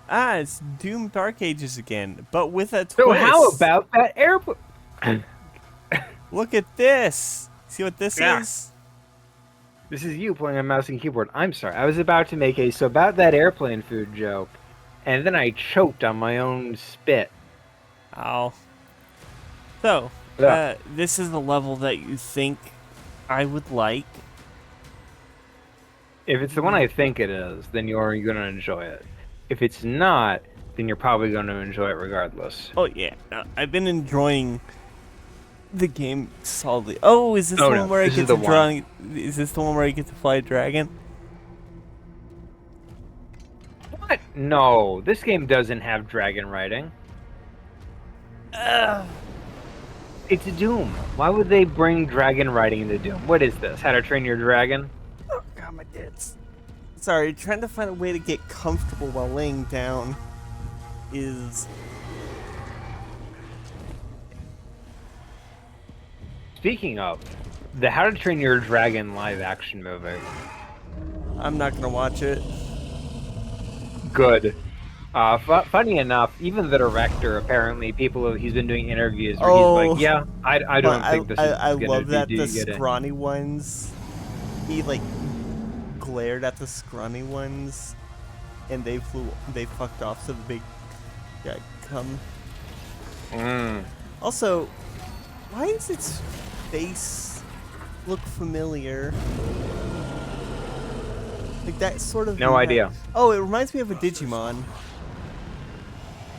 It's Doom Dark Ages again, but with a So how twist. about that airplane? Look at this. See what this Yeah, is? this is you playing on mouse and keyboard. I'm sorry. I was about to make a so about that airplane food joke, and then I choked on my own spit. Oh. So, Ugh. this is the level that you think I would like. If it's the one I think it is, then you're going to enjoy it. If it's not, then you're probably going to enjoy it regardless. Oh yeah, I've been enjoying the game solidly. Oh, is this Oh the no, one where I this is get the to draw? one. Is this the one where I get to fly a dragon? What? No, this game doesn't have dragon riding. Ugh. It's Doom. Why would they bring dragon riding into Doom? What is this? How to Train Your Dragon? Oh god, my tits. Sorry, trying to find a way to get comfortable while laying down is. Speaking of, the How to Train Your Dragon live action movie. I'm not gonna watch it. Good. Funny enough, even the director, apparently, he's been doing interviews where he's Oh, like, yeah, I but don't think this I is gonna love be that the getting. scrawny ones. He like glared at the scrawny ones, and they fucked off. So the big guy come. Mm. Also, why does its face look familiar? Like that sort of. No idea. Oh, it reminds me of a Digimon.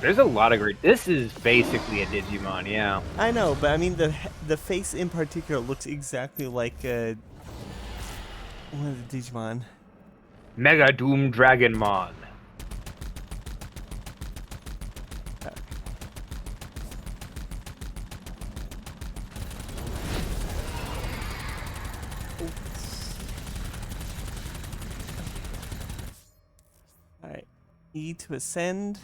There's a lot of great. This is basically a Digimon, yeah. I know, but I mean the face in particular looks exactly like one of the Digimon. Mega Doom Dragonmon. All right, E to ascend.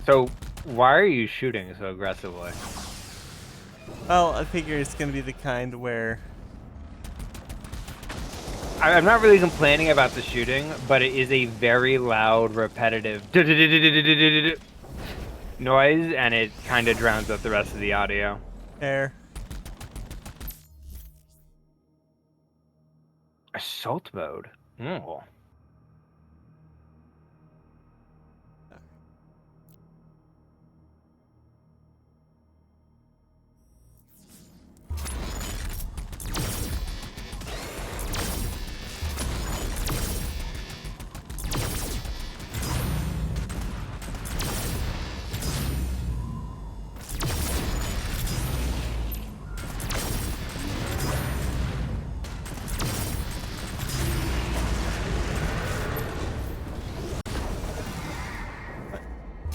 So, why are you shooting so aggressively? Well, I figure it's gonna be the kind where. I'm not really complaining about the shooting, but it is a very loud, repetitive noise, and it kind of drowns out the rest of the audio. There. Assault mode. Oh.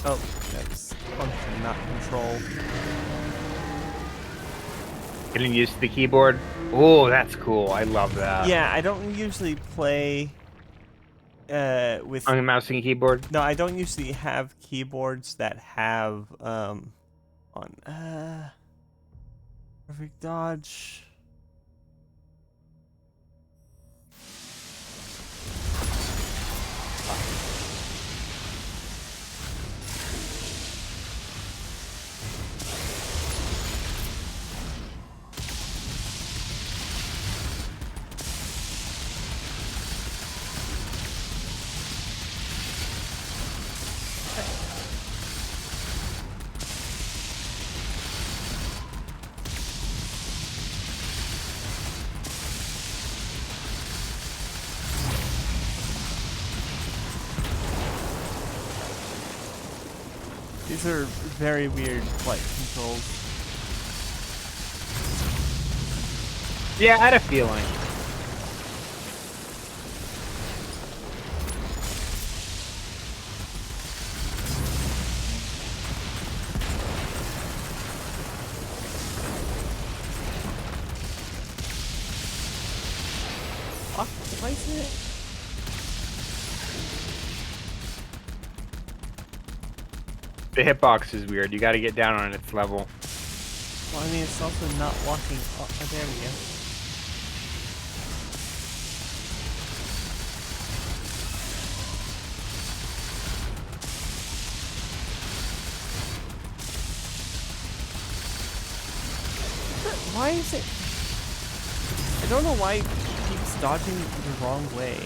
Oh, that's function, not control. Getting used to the keyboard. Oh, that's cool. I love that. Yeah, I don't usually play with. On a mouse and keyboard. No, I don't usually have keyboards that have on perfect dodge. These are very weird flight controls. Yeah, I had a feeling. Fuck, why is it? The hitbox is weird. You got to get down on its level. Well, I mean, it's also not walking. Oh, there we go. Why is it? I don't know why it keeps dodging the wrong way.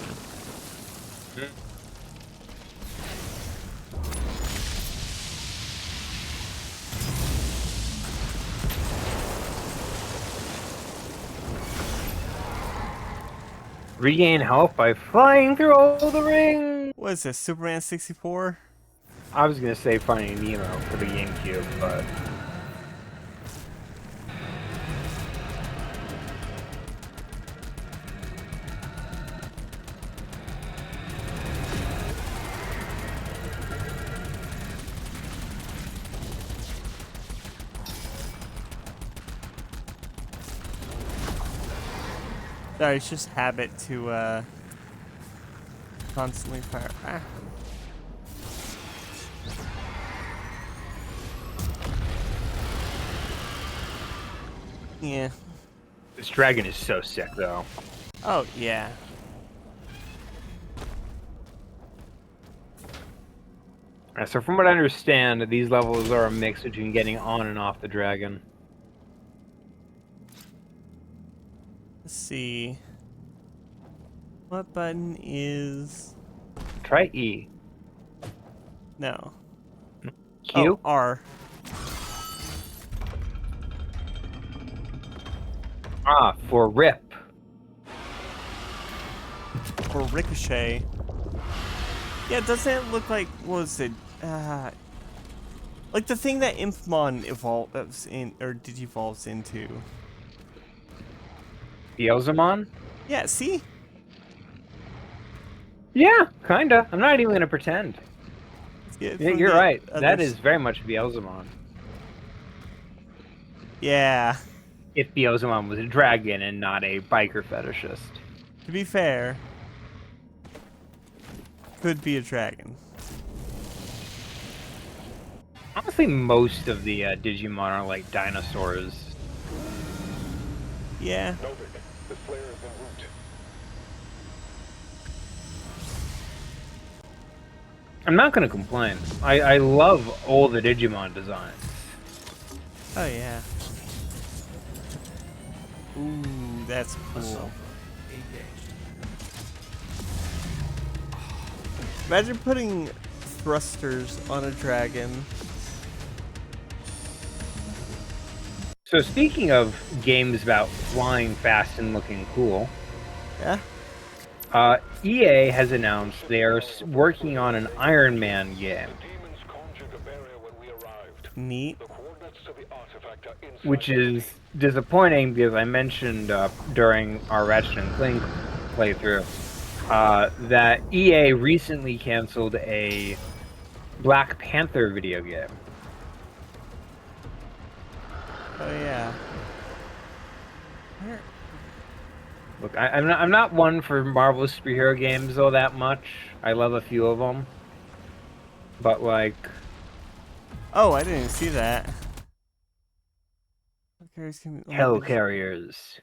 Regain health by flying through all the ring. What is this, Superman 64? I was gonna say Finding Nemo for the GameCube, but Sorry, it's just habit to constantly fire. Ah. Yeah. this dragon is so sick, though. Oh, yeah. Alright, so from what I understand, these levels are a mix between getting on and off the dragon. Let's see. What button is... Try E. No. Q? Oh, R. Ah, for rip. Or Ricochet. Yeah, doesn't it look like, what was it? Like the thing that Impmon evolves in, or digivolves into. Beelzemon? Yeah, see? Yeah, kinda. I'm not even gonna pretend. Yeah, Yeah, from you're the right. other That is very much Beelzemon. Yeah. If Beelzemon was a dragon and not a biker fetishist. To be fair, could be a dragon. Honestly, most of the Digimon are like dinosaurs. Yeah. Noted. The flare is en route. I'm not gonna complain. I love all the Digimon designs. Oh, yeah. Ooh, that's cool. Imagine putting thrusters on a dragon. So speaking of games about flying fast and looking cool, Yeah? EA has announced they are working on an Iron Man game, Demons conjured a barrier when we arrived. Neat. The coordinates to the artifact are inside. which is disappointing because I mentioned during our Ratchet and Clank playthrough that EA recently canceled a Black Panther video game. Oh, yeah. Where? Look, I'm not one for Marvel superhero games all that much. I love a few of them, but like, Oh, I didn't even see that. hell carriers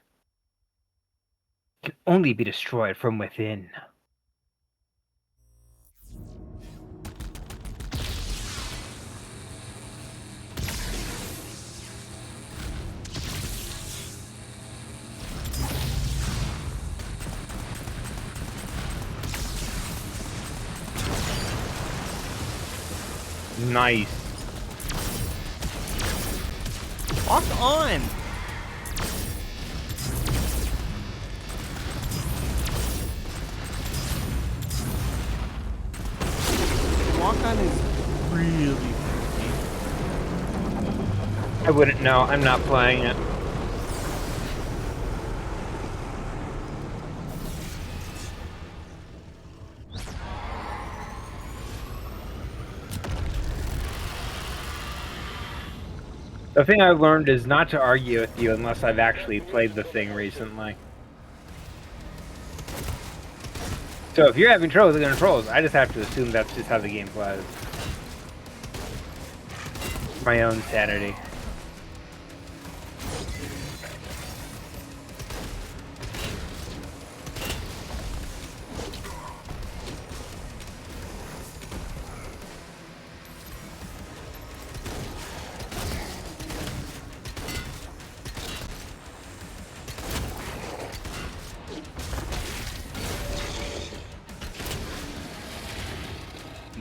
can only be destroyed from within. Nice. Walk on! Walk on is really tricky. I wouldn't know. I'm not playing it. The thing I've learned is not to argue with you unless I've actually played the thing recently. So if you're having trouble with the controls, I just have to assume that's just how the game plays. My own sanity.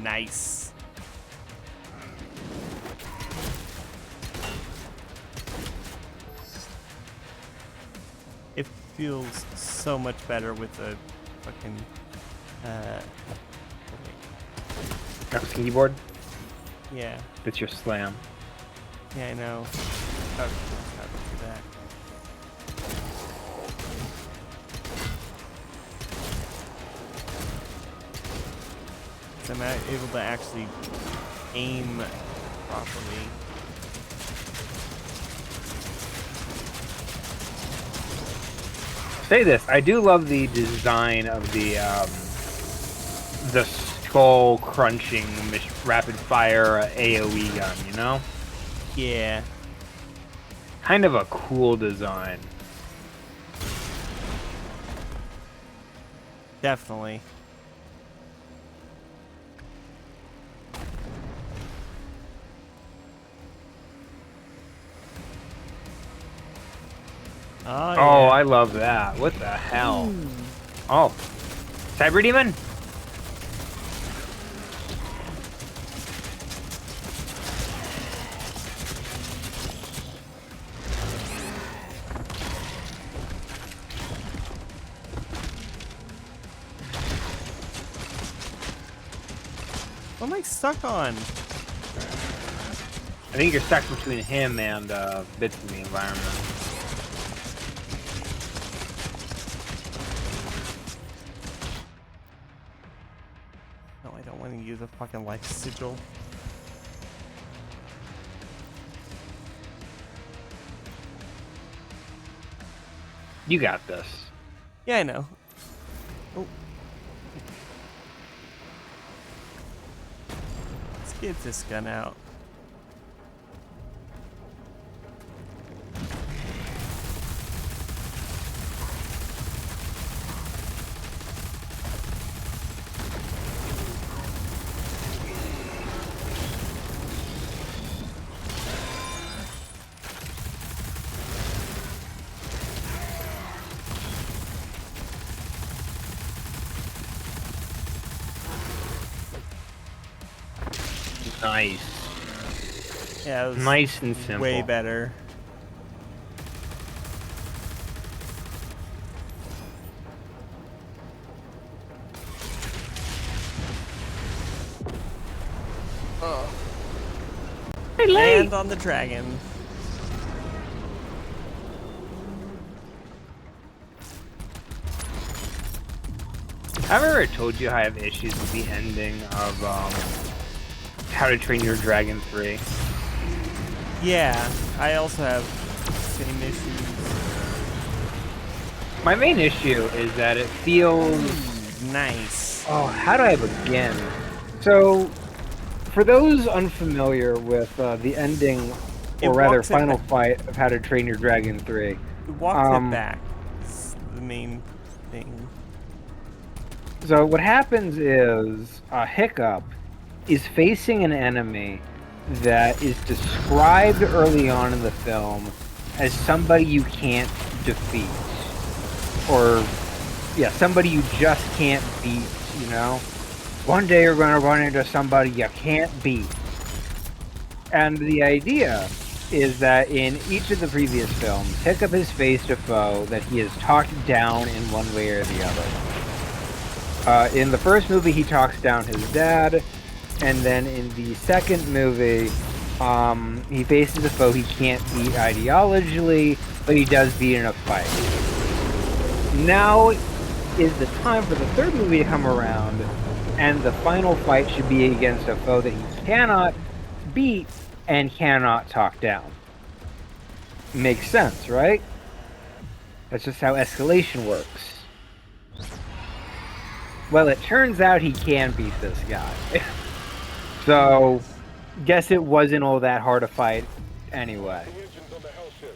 Nice. It feels so much better with the fucking Mouse keyboard. yeah. That's your slam. Yeah, I know. Oh, how to do that. So I'm not able to actually aim properly. Say this, I do love the design of the skull crunching rapid fire AoE gun, you know? Yeah. Kind of a cool design. Definitely. Oh, yeah. Oh, I love that. What the hell? Oh. Cyber Demon? What am I stuck on? I think you're stuck between him and bits of the environment. No, I don't want to use a fucking life sigil. You got this. Yeah, I know. Oh. Let's get this gun out. Nice. Yeah, it was Nice and simple. way better. Land on the dragon. I've ever told you how I have issues with the ending of How to Train Your Dragon 3. Yeah, I also have same issues. My main issue is that it feels... Nice. Oh, how do I begin? So, for those unfamiliar with the ending, It or rather walks it final back. fight of How to Train Your Dragon 3, It walks Um, it back. It's the main thing. so what happens is Hiccup is facing an enemy that is described early on in the film as somebody you can't defeat. Or, yeah, somebody you just can't beat, you know? One day you're going to run into somebody you can't beat. And the idea is that in each of the previous films, Hiccup has faced a foe that he has talked down in one way or the other. In the first movie, he talks down his dad, and then in the second movie, he faces a foe he can't beat ideologically, but he does beat in a fight. Now is the time for the third movie to come around, and the final fight should be against a foe that he cannot beat and cannot talk down. Makes sense, right? That's just how escalation works. Well, it turns out he can beat this guy. So, guess it wasn't all that hard to fight anyway. The engines on the hell ship.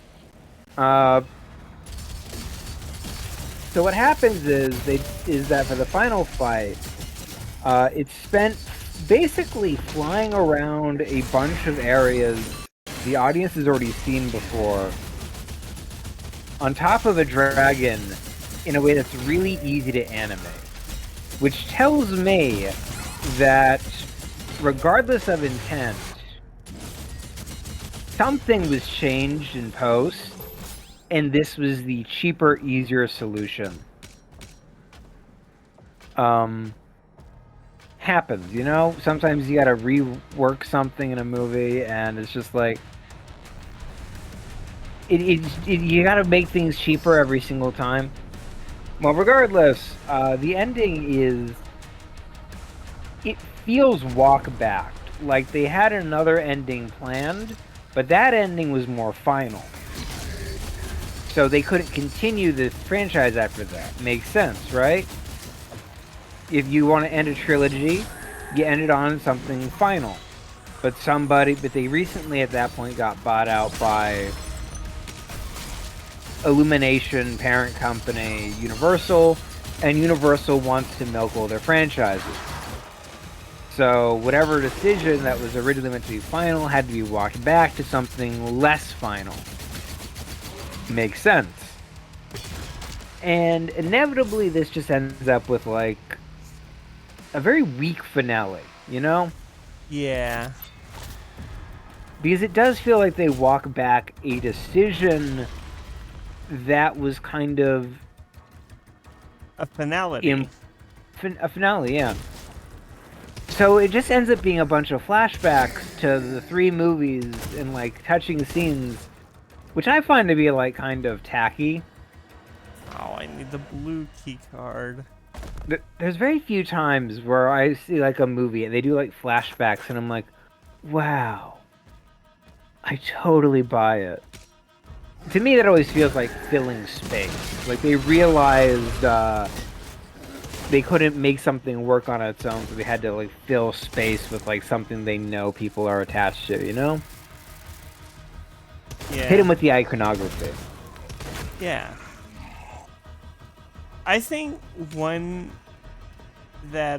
So what happens is that for the final fight, it's spent basically flying around a bunch of areas the audience has already seen before, on top of a dragon in a way that's really easy to animate. Which tells me that regardless of intent, something was changed in post, and this was the cheaper, easier solution. Happens, you know? Sometimes you gotta rework something in a movie, and it's just like... you gotta make things cheaper every single time. Well, regardless, the ending is... It feels walk-backed. Like, they had another ending planned, but that ending was more final. So they couldn't continue the franchise after that. Makes sense, right? If you want to end a trilogy, you end it on something final. But they recently at that point got bought out by Illumination, parent company, Universal, and Universal wants to milk all their franchises. So whatever decision that was originally meant to be final had to be walked back to something less final. Makes sense. And inevitably this just ends up with like a very weak finale, you know? Yeah. Because it does feel like they walk back a decision that was kind of... A finality. A finale, yeah. So it just ends up being a bunch of flashbacks to the 3 movies and like touching scenes, which I find to be like kind of tacky. Oh, I need the blue key card. There's very few times where I see like a movie and they do like flashbacks and I'm like, wow, I totally buy it. To me, that always feels like filling space. Like they realized they couldn't make something work on its own, so they had to like fill space with like something they know people are attached to, you know? Yeah. Hit him with the iconography. Yeah. I think one that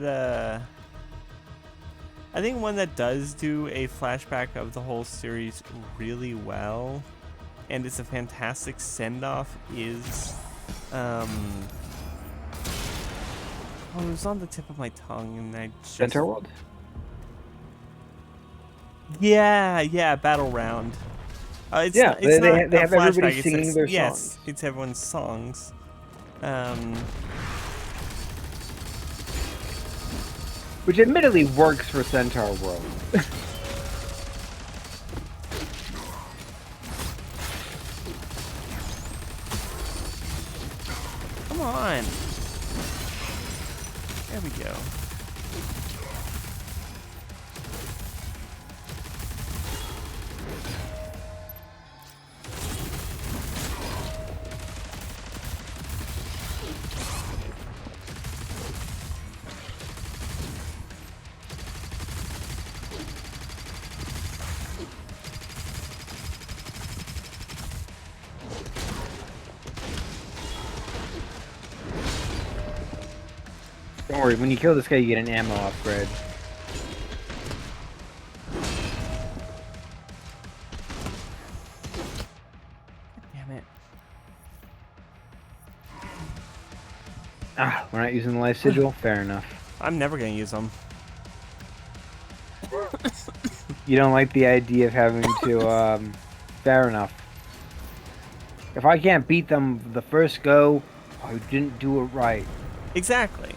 does do a flashback of the whole series really well, and it's a fantastic send-off, is oh, it was on the tip of my tongue and I just... Center World? Yeah, Battle Round. It's yeah, not, it's they not have a everybody flashback, singing their songs. Yes, it's everyone's songs. Which admittedly works for Centaur World. Come on. There we go. Don't worry, when you kill this guy, you get an ammo upgrade. Damn it. Ah, we're not using the life sigil? Fair enough. I'm never gonna use them. You don't like the idea of having to, fair enough. If I can't beat them the first go, I didn't do it right. Exactly.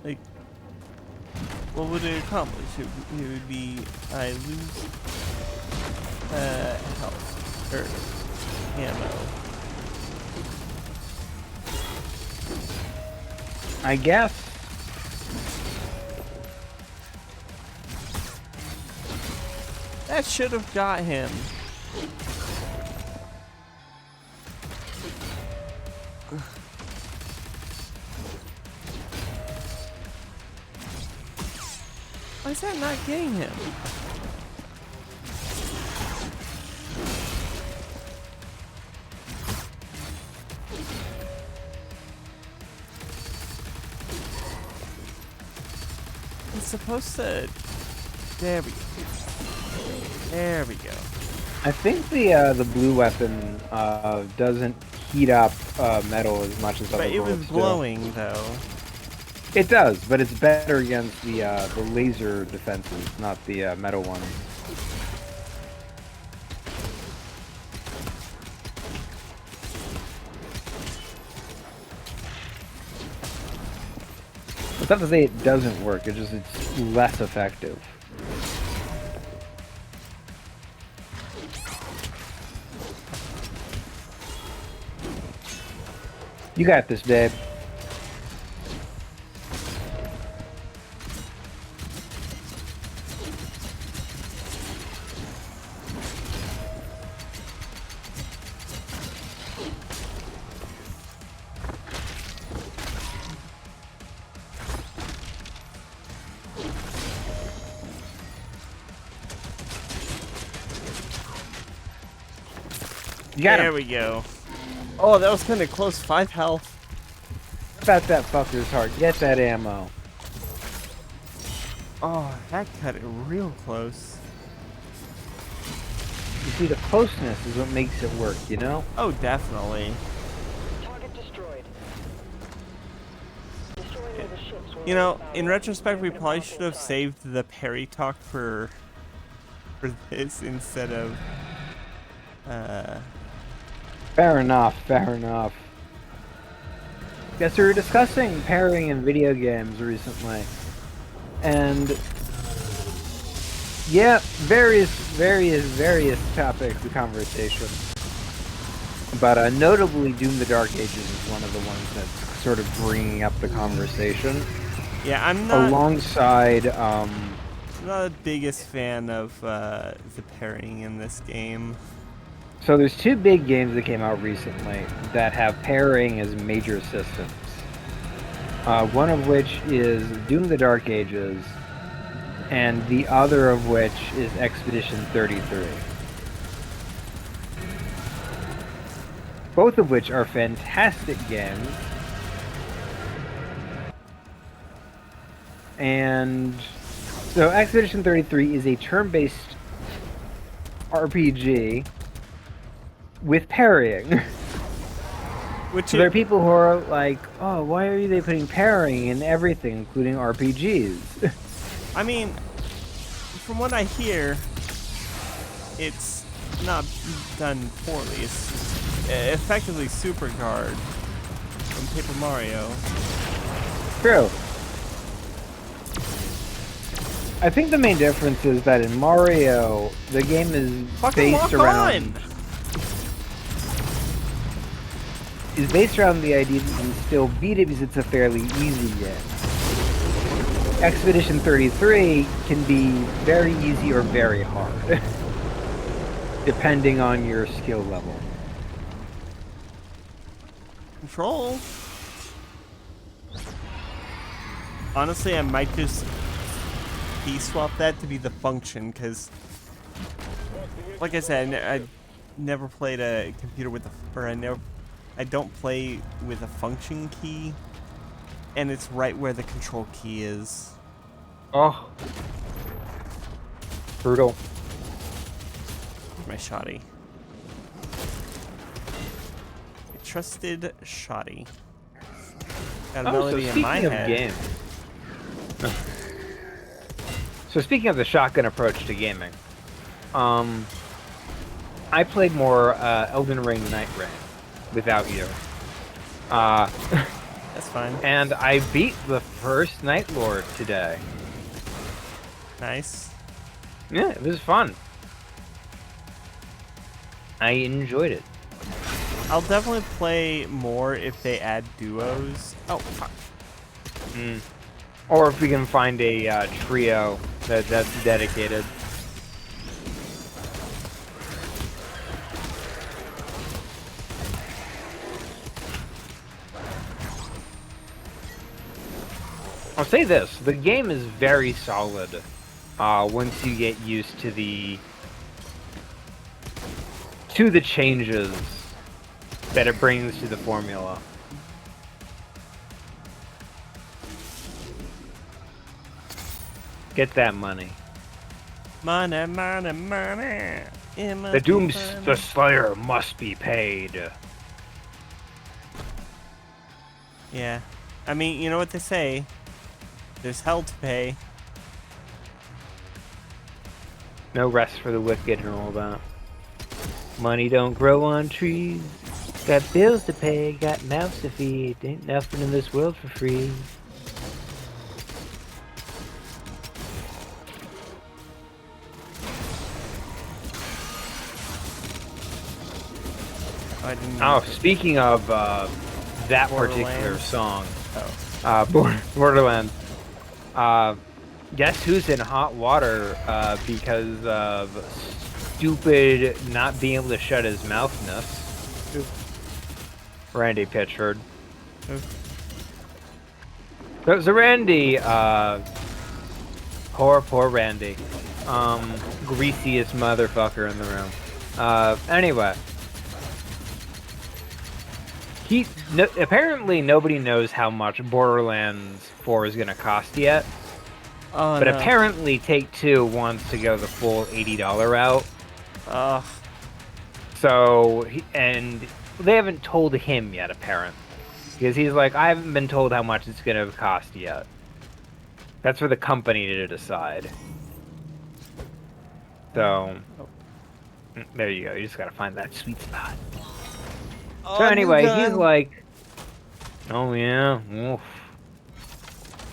Like, what would it accomplish? It would be, I lose, health, or ammo. I guess. That should have got him. Why is that not getting him? It's supposed to... There we go. There we go. I think the blue weapon doesn't heat up metal as much as other But it was bullets do. glowing though. It does, but it's better against the laser defenses, not the metal ones. It's not to say it doesn't work, it's less effective. You got this, babe. You got There him. we go. Oh, that was kind of close. 5 health. About that fucker's heart. Get that ammo. Oh, that cut it real close. You see, the closeness is what makes it work, you know? Oh, definitely. Target destroyed. Destroying all the ships will You know, allow in us retrospect, we to probably pass should have inside. saved the Perry talk for this instead of. Fair enough, fair enough. Guess we were discussing pairing in video games recently. And yeah, various topics of conversation. But notably Doom the Dark Ages is one of the ones that's sort of bringing up the conversation. Yeah, I'm not Alongside, not the biggest fan of the pairing in this game. so there's two big games that came out recently that have pairing as major systems. One of which is Doom the Dark Ages, and the other of which is Expedition 33. Both of which are fantastic games. And so Expedition 33 is a turn-based RPG with parrying. Which So there are people who are like, oh, why are they putting parrying in everything, including RPGs? I mean, from what I hear, it's not done poorly. It's effectively Super Guard from Paper Mario. True. I think the main difference is that in Mario, the game is Fucking based lock around on! is based around the idea that you can still beat it because it's a fairly easy game. Expedition 33 can be very easy or very hard, depending on your skill level. Control. Honestly, I might just key swap that to be the function, because, like I said, I never played a computer with I don't play with a function key, and it's right where the control key is. Oh. Brutal. My shoddy. I trusted shoddy. Got a melody in my head. So speaking of the shotgun approach to gaming, I played more Elden Ring Night Rain without you. That's fine. And I beat the first Night Lord today. Nice. Yeah, it was fun. I enjoyed it. I'll definitely play more if they add duos. Oh, fuck. Or if we can find a trio that's dedicated. I'll say this, the game is very solid once you get used to the changes that it brings to the formula. Get that money. Money, money, money. The Slayer must be paid. Yeah. I mean, you know what they say. There's hell to pay. No rest for the wicked and all that. Money don't grow on trees. Got bills to pay, got mouths to feed. Ain't nothing in this world for free. I didn't. Oh, speaking of that particular Borderlands. song, Oh. Borderlands. Guess who's in hot water because of stupid not being able to shut his mouthness? Randy Pitchford. So Randy, poor Randy. Greasiest motherfucker in the room. Anyway. Apparently nobody knows how much Borderlands 4 is going to cost yet. Oh, But no. apparently Take-Two wants to go the full $80 route. Ugh. So, and they haven't told him yet, apparently. Because he's like, I haven't been told how much it's going to cost yet. That's for the company to decide. So, there you go. You just got to find that sweet spot. Oh, So anyway, new he's gun. like, oh yeah, oof.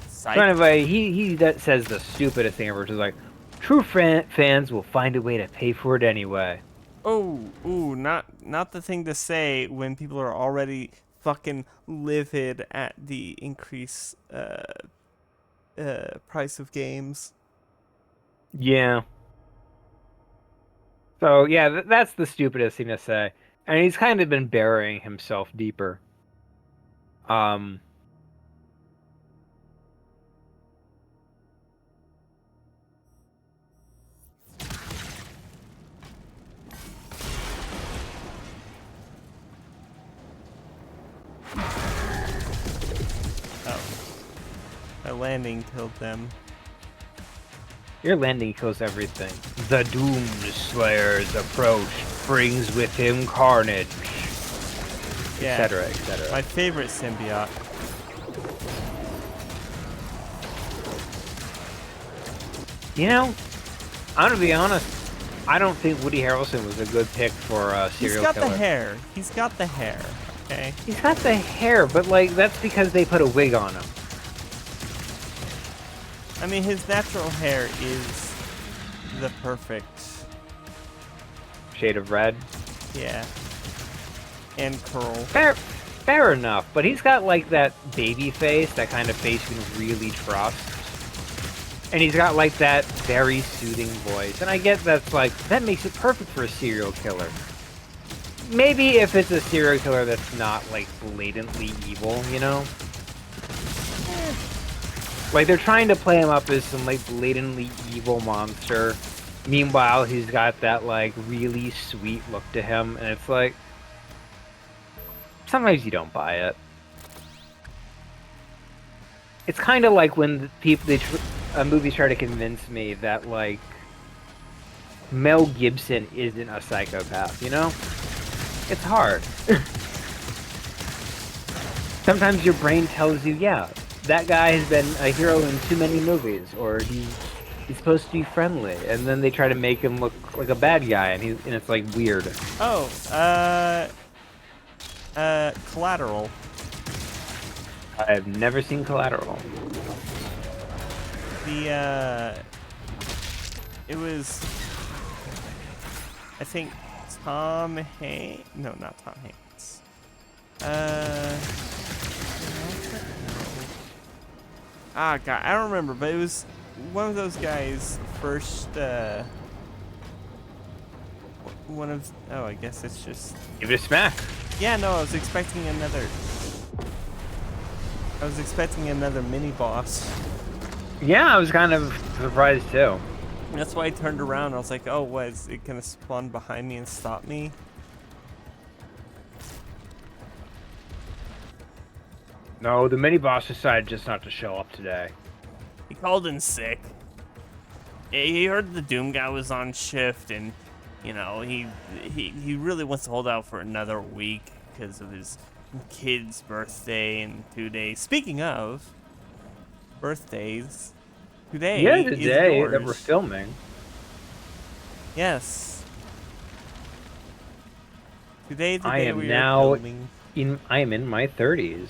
Psych. So anyway, he says the stupidest thing ever, which is like, true fans will find a way to pay for it anyway. Oh, ooh, not the thing to say when people are already fucking livid at the increased price of games. Yeah. So yeah, that's the stupidest thing to say, and he's kind of been burying himself deeper. Oh, my landing killed them. Your landing kills everything. The Doom Slayer's approach brings with him carnage, Yeah, etc., etc. my favorite symbiote. You know, I'm gonna be honest. I don't think Woody Harrelson was a good pick for a He's serial got killer. the hair. He's got the hair. Okay. He's got the hair, but like that's because they put a wig on him. I mean, his natural hair is the perfect. Shade of red. Yeah. And curl. Fair enough, but he's got like that baby face, that kind of face you can really trust. And he's got like that very soothing voice. And I get that's like, that makes it perfect for a serial killer. Maybe if it's a serial killer that's not like blatantly evil, you know? Like they're trying to play him up as some like blatantly evil monster. Meanwhile, he's got that like really sweet look to him. And it's like, sometimes you don't buy it. It's kind of like when movies try to convince me that like Mel Gibson isn't a psychopath, you know? It's hard. Sometimes your brain tells you, yeah, that guy has been a hero in too many movies, or he's supposed to be friendly, and then they try to make him look like a bad guy, and it's like weird. Oh, Collateral. I have never seen Collateral. It was, I think, Tom Hanks. No, not Tom Hanks. God, I don't remember, but it was one of those guys' first, one of, oh, I guess it's just, Give it a smack. yeah, no, I was expecting another mini boss. Yeah, I was kind of surprised too. That's why I turned around. I was like, oh, what, is it gonna spawn behind me and stop me? No, the mini boss decided just not to show up today. He called in sick. He heard the Doom guy was on shift, and you know he really wants to hold out for another week because of his kid's birthday in 2 days. Speaking of, birthdays. Today Yeah, is today yours. that we're filming. Yes. Today, the I day am we now are filming. I am in my 30s.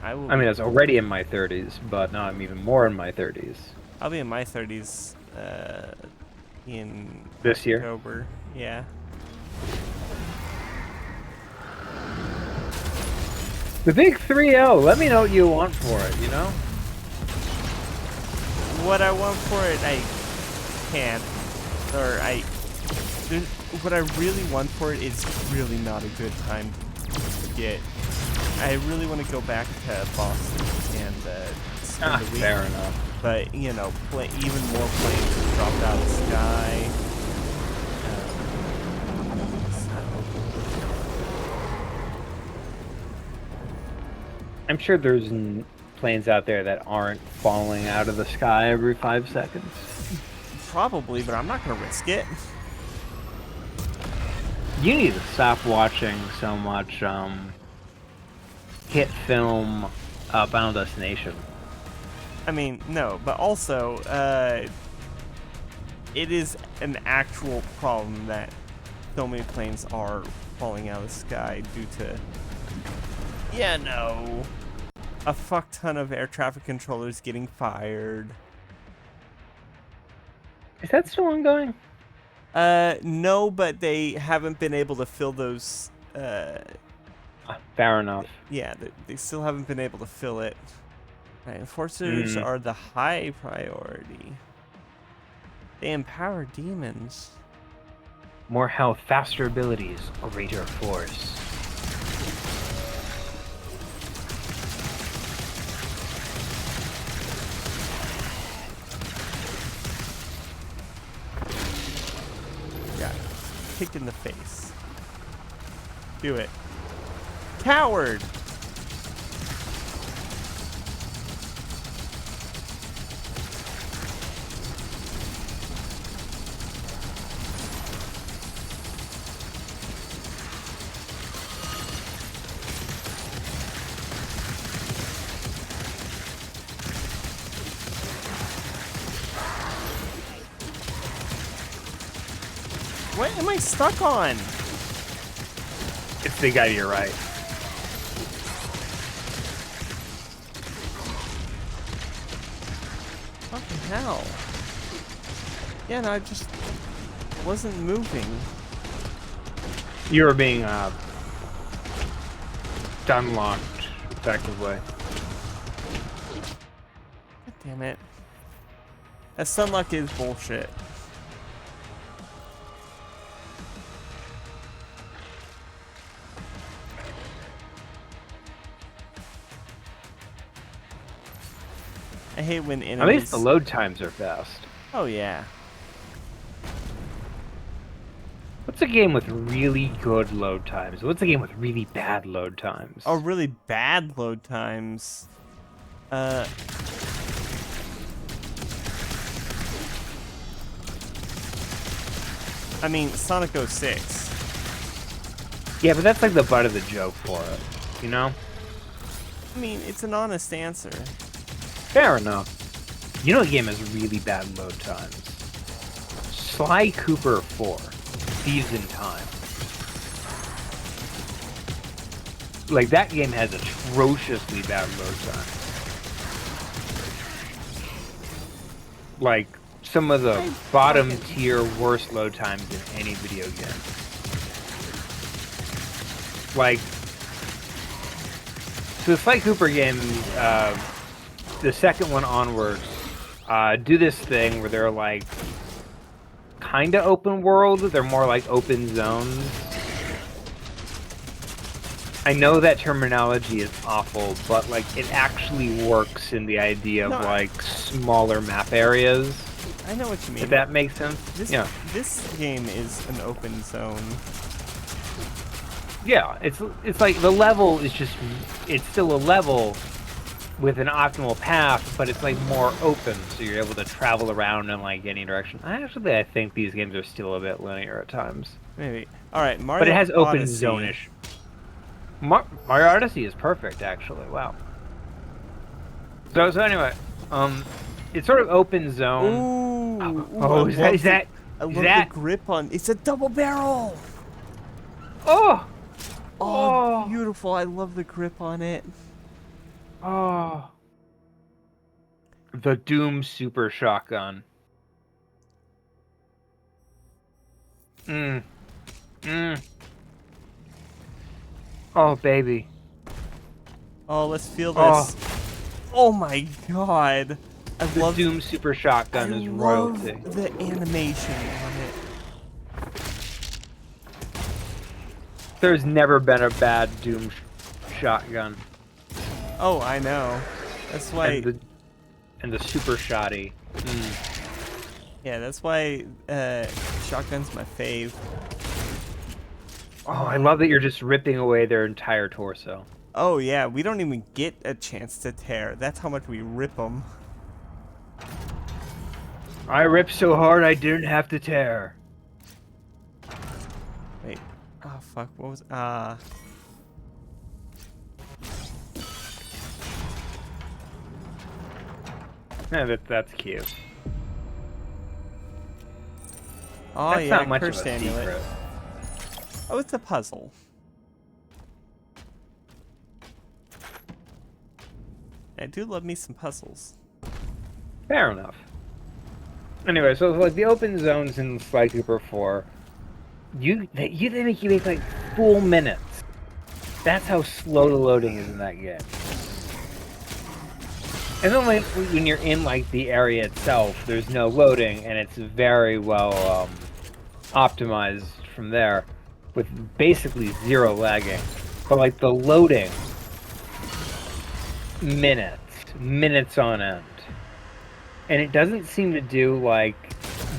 I I mean, I was already in my 30s, but now I'm even more in my 30s. I'll be in my 30s in This year? October. Yeah. The big 3-0. Let me know what you want for it, you know? What I want for it, I can't. Or what I really want for it is really not a good time to get. I really want to go back to Boston and spend the week. Fair enough. But, you know, even more planes dropped out of the sky. I'm sure there's planes out there that aren't falling out of the sky every 5 seconds. Probably, but I'm not going to risk it. You need to stop watching so much hit film Final Destination. I mean, no, but also, it is an actual problem that so many planes are falling out of the sky due to, yeah, no, a fuck ton of air traffic controllers getting fired. Is that still ongoing? No, but they haven't been able to fill those, Fair enough. yeah, they still haven't been able to fill it. Right, enforcers are the high priority. They empower demons. More health, faster abilities, greater force. Yeah, kicked in the face. Do it. Coward! What am I stuck on? It's the guy to your right. Fucking hell. Yeah, no, I just wasn't moving. You were being dunlocked, effectively. God damn it. That sunlock is bullshit. I hate when enemies... At least the load times are fast. Oh, yeah. What's a game with really good load times? What's a game with really bad load times? Oh, really bad load times. I mean, Sonic 06. Yeah, but that's like the butt of the joke for it, you know? I mean, it's an honest answer. Fair enough. You know the game has really bad load times. Sly Cooper 4. Thieves in Time. Like, that game has atrociously bad load times. Like, some of the bottom tier worst load times in any video game. Like, so the Sly Cooper game, the second one onwards, do this thing where they're like kind of open world. They're more like open zones. I know that terminology is awful, but like it actually works in the idea of like smaller map areas. I know what you mean. If that makes sense. Yeah. This game is an open zone. Yeah, it's like the level is just, it's still a level with an optimal path, but it's like more open, so you're able to travel around in like any direction. I think these games are still a bit linear at times. Maybe. All right, Mario. But it has open Odyssey. zone-ish. Mario Odyssey is perfect, actually. Wow. So anyway, it's sort of open zone. Ooh. Oh, I is love that I love that? the grip on. It's a double barrel. Oh, Oh, oh, beautiful. I love the grip on it. oh. The Doom Super Shotgun. Mm. Mm. Oh, baby. Oh, let's feel Oh, this. Oh my god. I the love Doom Super Shotgun is royalty. the animation on it. There's never been a bad Doom shotgun. Oh, I know. That's why. And the Super Shotty. Mm. Yeah, that's why shotgun's my fave. Oh, I love that you're just ripping away their entire torso. Oh yeah, we don't even get a chance to tear. That's how much we rip them. I ripped so hard I didn't have to tear. Wait. Oh fuck. What was? Yeah, that's cute. Oh That's yeah, not much cursed of a amulet. secret. Oh, it's a puzzle. I do love me some puzzles. Fair enough. Anyway, so like the open zones in Sly Cooper 4, they make you make like full minutes. That's how slow the loading is in that game. And then when you're in like the area itself, there's no loading, and it's very well optimized from there, with basically zero lagging. But like the loading, minutes on end. And it doesn't seem to do like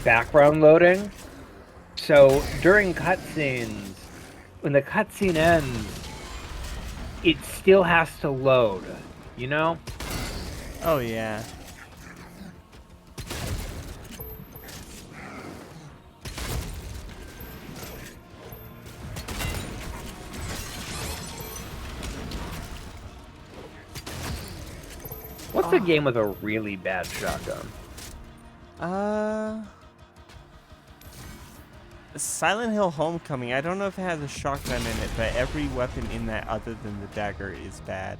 background loading. So during cutscenes, when the cutscene ends, it still has to load, you know? Oh yeah. What's a game with a really bad shotgun? Silent Hill Homecoming. I don't know if it has a shotgun in it, but every weapon in that other than the dagger is bad.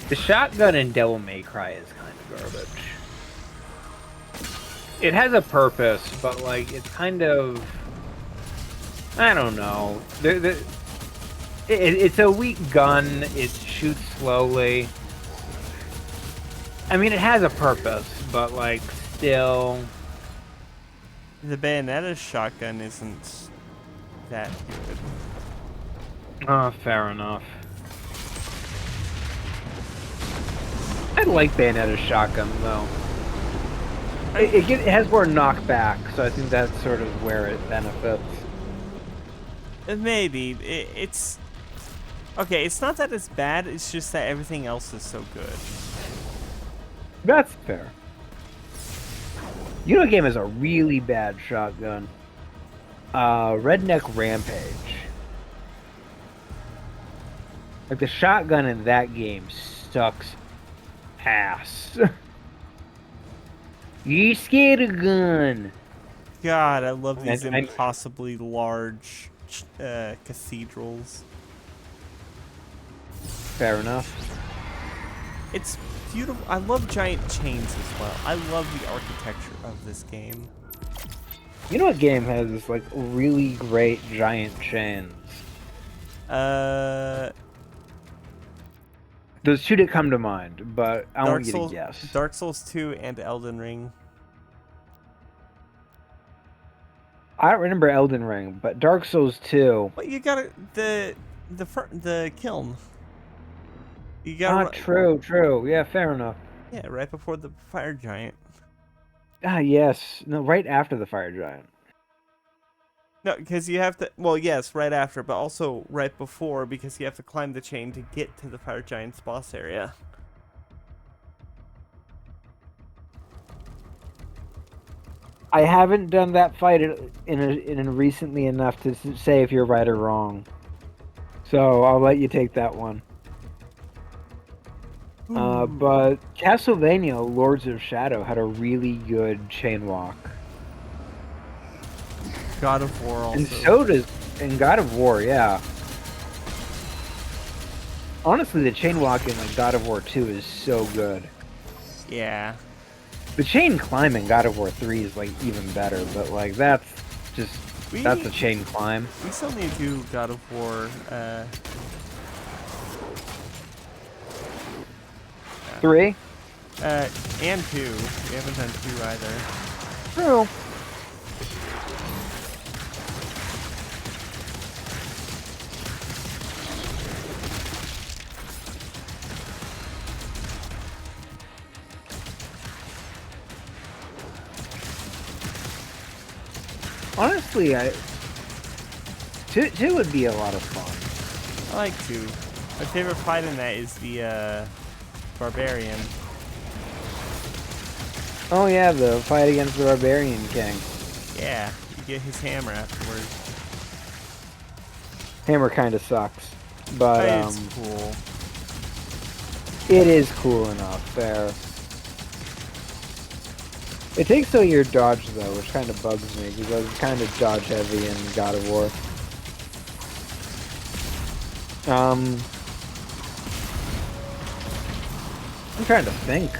The shotgun in Devil May Cry is kind of garbage. It has a purpose, but like it's kind of, I don't know. It's a weak gun. It shoots slowly. I mean, it has a purpose, but like still. The Bayonetta shotgun isn't that good. Oh, fair enough. I like Bayonetta's shotgun though. It has more knockback, so I think that's sort of where it benefits. Maybe it's okay. It's not that it's bad. It's just that everything else is so good. That's fair. You know, a game has a really bad shotgun. Redneck Rampage. Like the shotgun in that game sucks ass. You scared a gun. God, I love these I- impossibly large cathedrals. Fair enough. It's beautiful. I love giant chains as well. I love the architecture of this game. You know what game has this like really great giant chains? There's two that come to mind, but I want you to guess. Dark Souls 2 and Elden Ring. I don't remember Elden Ring, but Dark Souls 2. Well, you got the kiln. You got True. Yeah, fair enough. yeah, right before the fire giant. Ah, yes. No, right after the fire giant. No, because you have to. Well, yes, right after, but also right before because you have to climb the chain to get to the fire giant's boss area. I haven't done that fight in recently enough to say if you're right or wrong. So I'll let you take that one. But Castlevania Lords of Shadow had a really good chain walk. God of War also. And so does in God of War, yeah. Honestly, the chain walk in like God of War 2 is so good. Yeah. The chain climb in God of War 3 is like even better, but like that's a chain climb. We still need to do God of War. 3? And 2. We haven't done 2 either. True. Honestly, two would be a lot of fun. I like 2. My favorite fight in that is the Barbarian. Oh yeah, the fight against the Barbarian King. Yeah, you get his hammer afterwards. Hammer kind of sucks, but It's cool. it is cool enough. Fair. It takes away your dodge though, which kind of bugs me because it's kind of dodge heavy in God of War. I'm trying to think.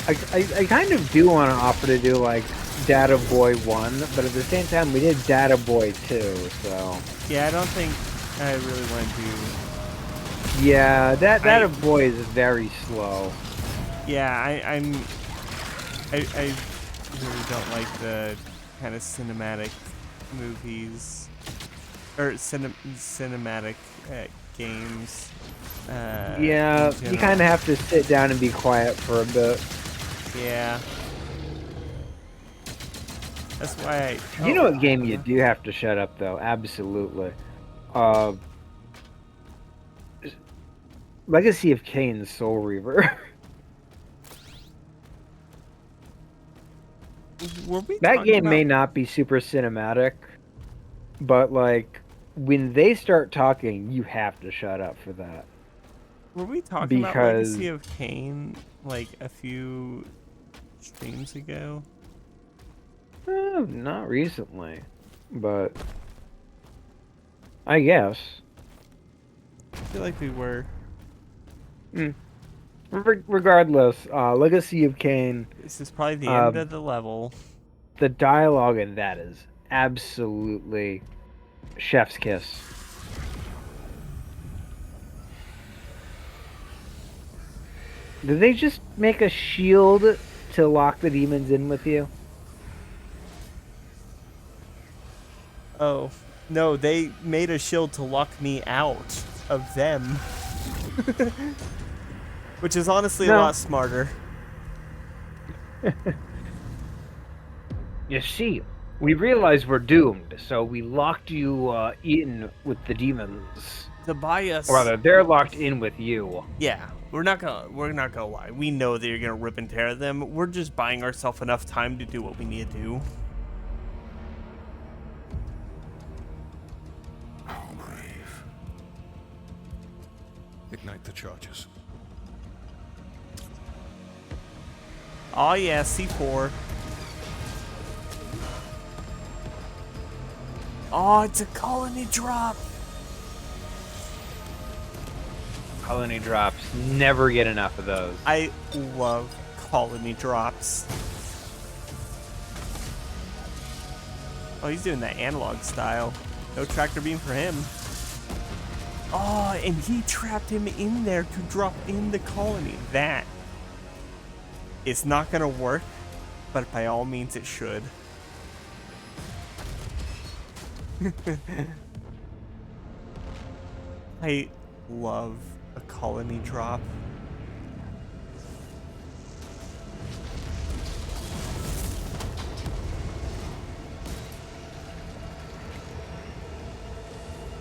I kind of do want to offer to do like Data Boy 1, but at the same time we did Data Boy 2, so... Yeah, I don't think I really want to do... Yeah, Data Boy is very slow. Yeah, I really don't like the kind of cinematic movies or cinematic games. Yeah, you kind of have to sit down and be quiet for a bit. Yeah. That's why You know what game you do have to shut up though? Absolutely. Legacy of Kain's Soul Reaver. That game may not be super cinematic, but like when they start talking, you have to shut up for that. Were we talking about Legacy of Kain like a few streams ago? Not recently, but I guess. I feel like we were. Regardless, Legacy of Kain. This is probably the end of the level. The dialogue in that is absolutely chef's kiss. Did they just make a shield to lock the demons in with you? Oh, no, they made a shield to lock me out of them. Which is honestly a lot smarter. You see, we realized we're doomed, so we locked you in with the demons. To buy us. Or rather, they're locked in with you. Yeah, we're not gonna lie. We know that you're gonna rip and tear them. We're just buying ourselves enough time to do what we need to do. How brave. Ignite the charges. Oh yeah, C4. Oh, it's a colony drop. Colony drops. Never get enough of those. I love colony drops. Oh, he's doing that analog style. No tractor beam for him. Oh, and he trapped him in there to drop in the colony. That is not gonna work, but by all means it should. I love a colony drop.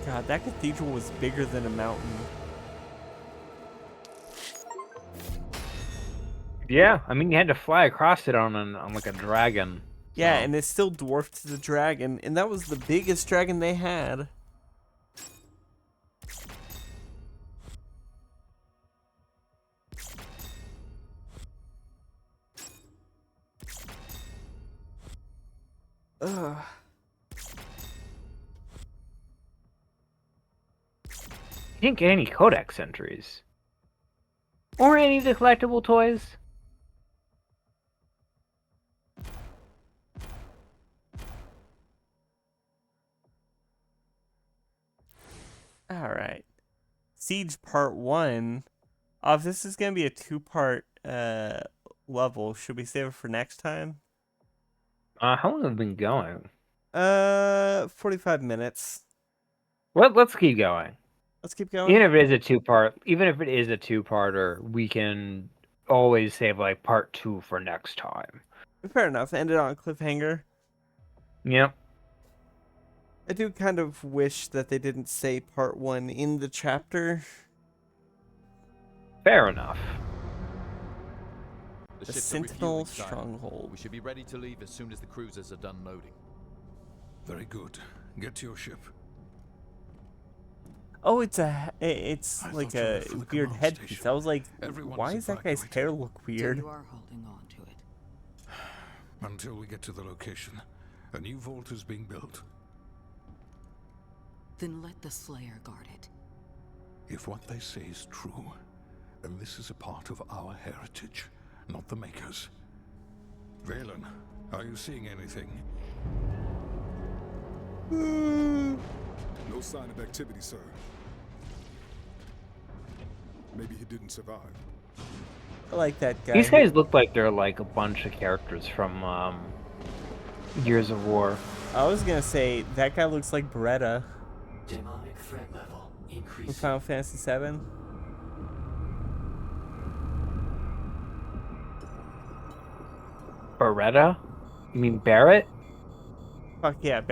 God, that cathedral was bigger than a mountain. Yeah, I mean, you had to fly across it on like a dragon. Yeah, so- and it still dwarfed the dragon, and that was the biggest dragon they had. Ugh. You didn't get any codex entries. Or any of the collectible toys. All right. Siege Part 1. If this is going to be a 2-part level, should we save it for next time? How long have we been going? 45 minutes. Let's keep going. Let's keep going. Even if it is a two-parter, we can always save like part 2 for next time. Fair enough. End it on a cliffhanger. Yep. I do kind of wish that they didn't say Part 1 in the chapter. Fair enough. The ships are Sentinel refueling, Sire. Stronghold. We should be ready to leave as soon as the cruisers are done loading. Very good. Get to your ship. Oh, it's I like thought you were a for the weird command headpiece. station. I was like, Everyone why is does that guy's evacuated. hair look weird? You are holding on to it. Until we get to the location, a new vault is being built. Then let the Slayer guard it. If what they say is true, then this is a part of our heritage, not the Makers. Valen, are you seeing anything? No sign of activity, sir. Maybe he didn't survive. I like that guy. These guys look like they're like a bunch of characters from Gears of War. I was gonna say that guy looks like Beretta Demonic threat level from increasing. Final Fantasy VII. Beretta? You mean Barrett? Fuck yeah,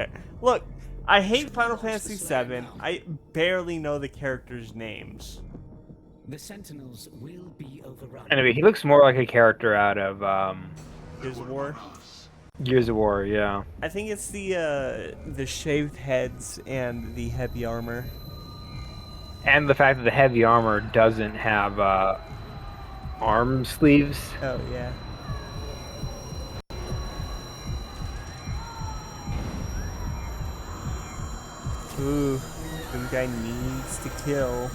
look, I hate Final Fantasy VII. I barely know the characters' names. The Sentinels will be overrun. Anyway, he looks more like a character out of Gears of War. Gears of War, yeah. I think it's the shaved heads and the heavy armor. And the fact that the heavy armor doesn't have arm sleeves. Oh yeah. Ooh, the guy needs to kill.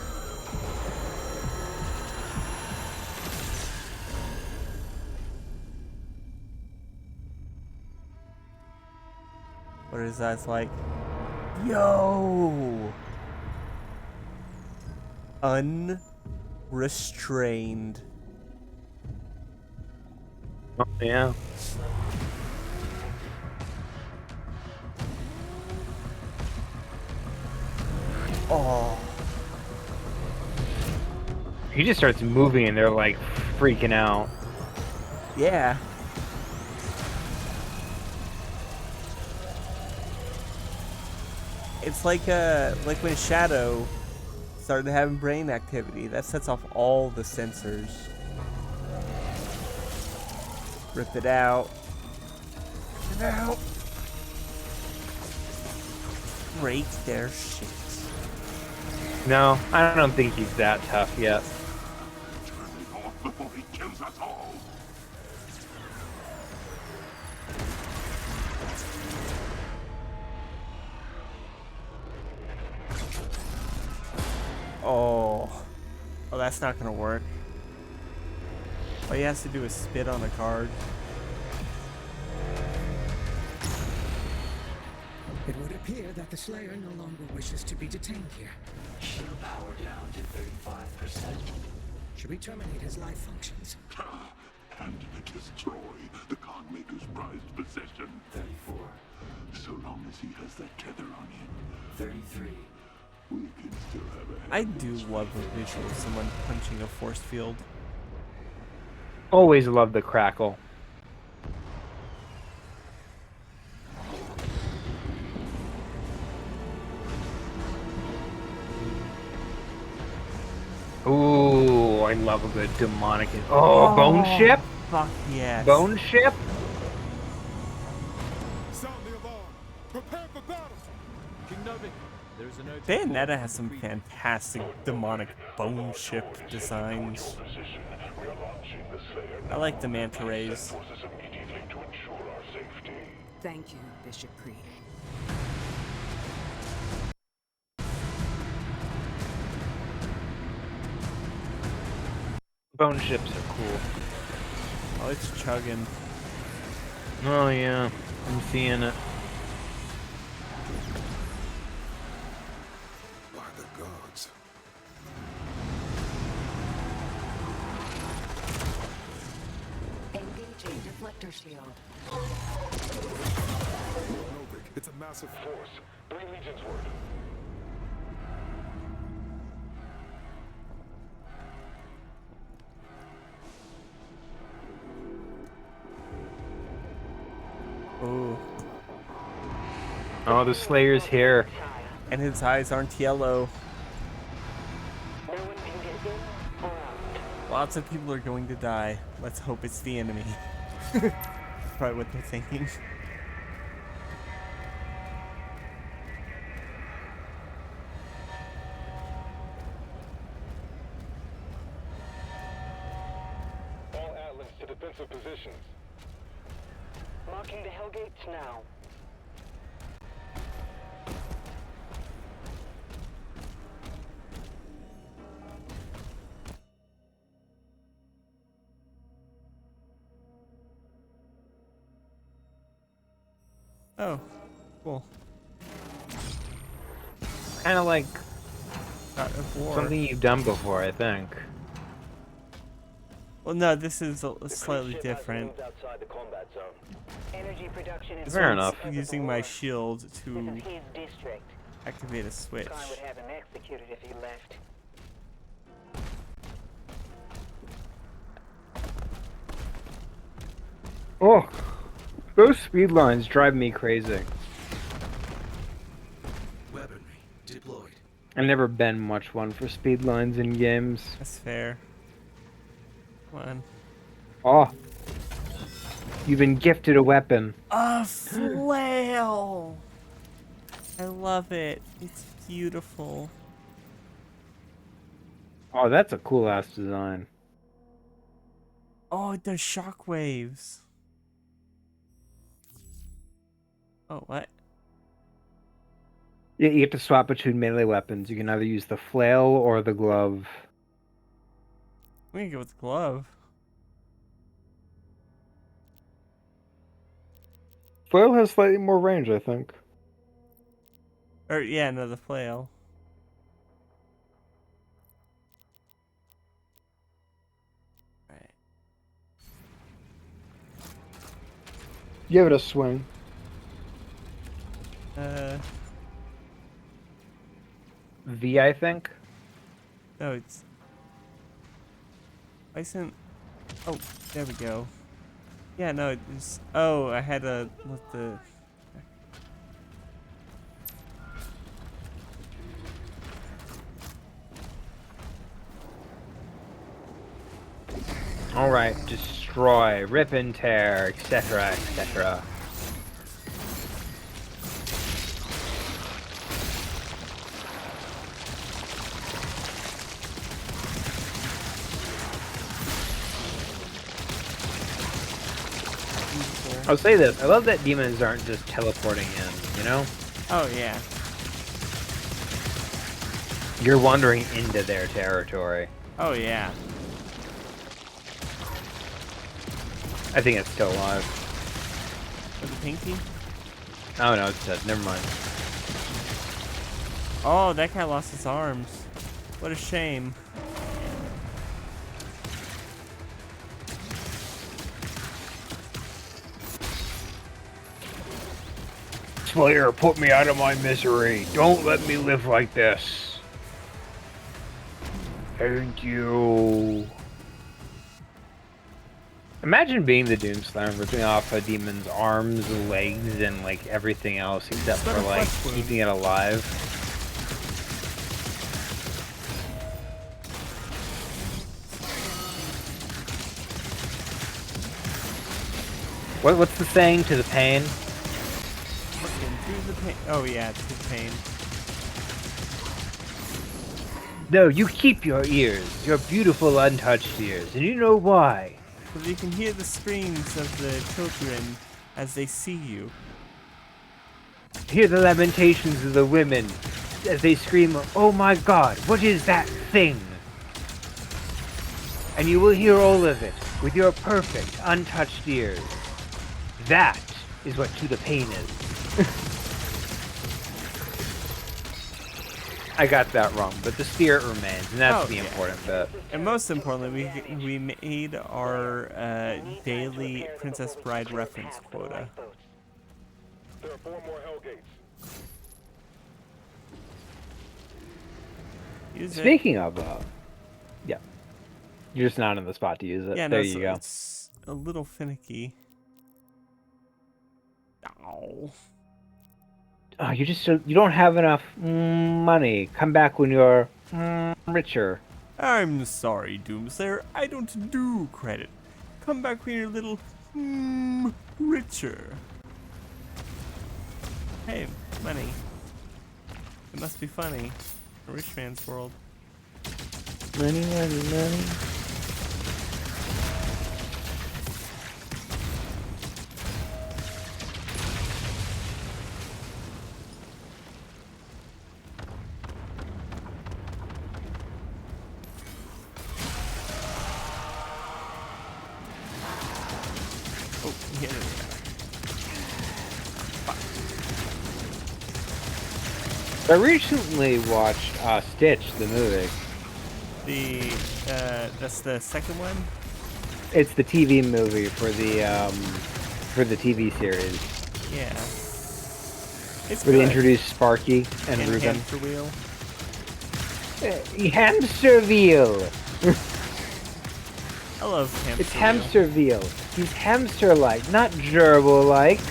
What is that like? Yo! Unrestrained. Oh, yeah. Oh. He just starts moving and they're like freaking out. Yeah. It's like when Shadow started having brain activity. That sets off all the sensors. Rip it out. Rip it out. Break their shit. No, I don't think he's that tough yet. Before he kills us all. Oh. Oh, that's not gonna work. All he has to do is spit on a card. It would appear that the Slayer no longer wishes to be detained here. Shield power down to 35%. Should we terminate his life functions? And destroy the Godmaker's prized possession. 34. So long as he has that tether on him, 33. we can still have a I do love the visual of someone punching a force field. Always love the crackle. Ooh, I love a good demonic. Oh, Bone Ship? Fuck yes. Bone Ship? Sound the alarm. Prepare for battle. King Novik, there is an urgent Bayonetta has some fantastic demonic bone ship designs. I like the manta rays. Thank you, Bishop Creed. Bone Ships are cool. Oh, it's chugging. Oh, yeah. I'm seeing it. By the gods. Engaging deflector shield. Novik, it's a massive force. 3 legions worth. Ooh. Oh, the Slayer's here. And his eyes aren't yellow. No one can get in or out. Lots of people are going to die. Let's hope it's the enemy. That's probably what they're thinking. All Atlas to defensive positions. Marking the Hellgates now. Oh, cool. Kind of like God of War. something you've done before, I think. Well, no, this is slightly Ship has different. moved outside the combat zone. Energy production is Fair One's enough. using my shield This to is his district. activate a switch. Khan would have him executed if he left. Oh, those speed lines drive me crazy. Weaponry deployed. I've never been much one for speed lines in games. That's fair. Come on. Oh, you've been gifted a weapon. A flail! I love it. It's beautiful. Oh, that's a cool ass design. Oh, it does shockwaves. Oh, what? Yeah, you get to swap between melee weapons. You can either use the flail or the glove. I'm gonna go with the glove. Flail has slightly more range, I think. Or, yeah, no, the flail. Right. Give it a swing. V, I think. No, it's... Why isn't... Oh, there we go. Yeah, no, it's... Oh, I had to let the... Alright, destroy, rip and tear, etc., etc. I'll say this, I love that demons aren't just teleporting in, you know? Oh, yeah. You're wandering into their territory. Oh, yeah. I think it's still alive. For the pinky? Oh no, it's dead. Never mind. Oh, that guy lost his arms. What a shame. Slayer, put me out of my misery. Don't let me live like this. Thank you. Imagine being the Doomslayer and ripping off a demon's arms, legs, and like everything else except for like keeping it alive. What's the saying to the pain? Through the pain. Oh yeah, to the pain. No, you keep your ears, your beautiful untouched ears, and you know why. So that you can hear the screams of the children as they see you. Hear the lamentations of the women as they scream, "Oh my God, what is that thing?" And you will hear all of it with your perfect, untouched ears. That is what To the Pain is. I got that wrong, but the spirit remains, and that's the important bit. And most importantly, we made our daily Princess Bride reference quota. There are 4 more hell gates. Use it. Speaking of, yeah, you're just not in the spot to use it. Yeah, There no, you go. It's a little finicky. Oh. Oh, you don't have enough money. Come back when you're richer. I'm sorry, Doomslayer. I don't do credit. Come back when you're a little richer. Hey, money. It must be funny. A rich man's world. Money, money, money. Oh, yeah. I recently watched Stitch, the movie. That's the second one? It's the TV movie for the TV series. Yeah. It's Where they good. introduced Sparky and Ruben. Hamster wheel. Hamster Wheel. I love hamster It's wheel. Hamster Wheel. He's hamster-like, not gerbil-like.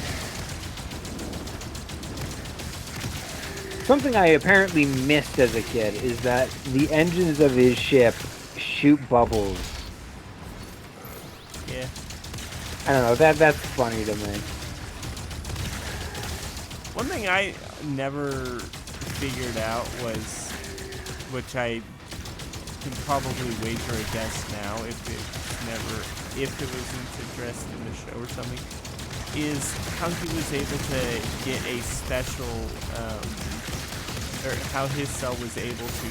Something I apparently missed as a kid is that the engines of his ship shoot bubbles. Yeah. I don't know, that's funny to me. One thing I never figured out was, which I can probably wager a guess now if it wasn't addressed in the show or something, is how he was able to get a special, or how his cell was able to,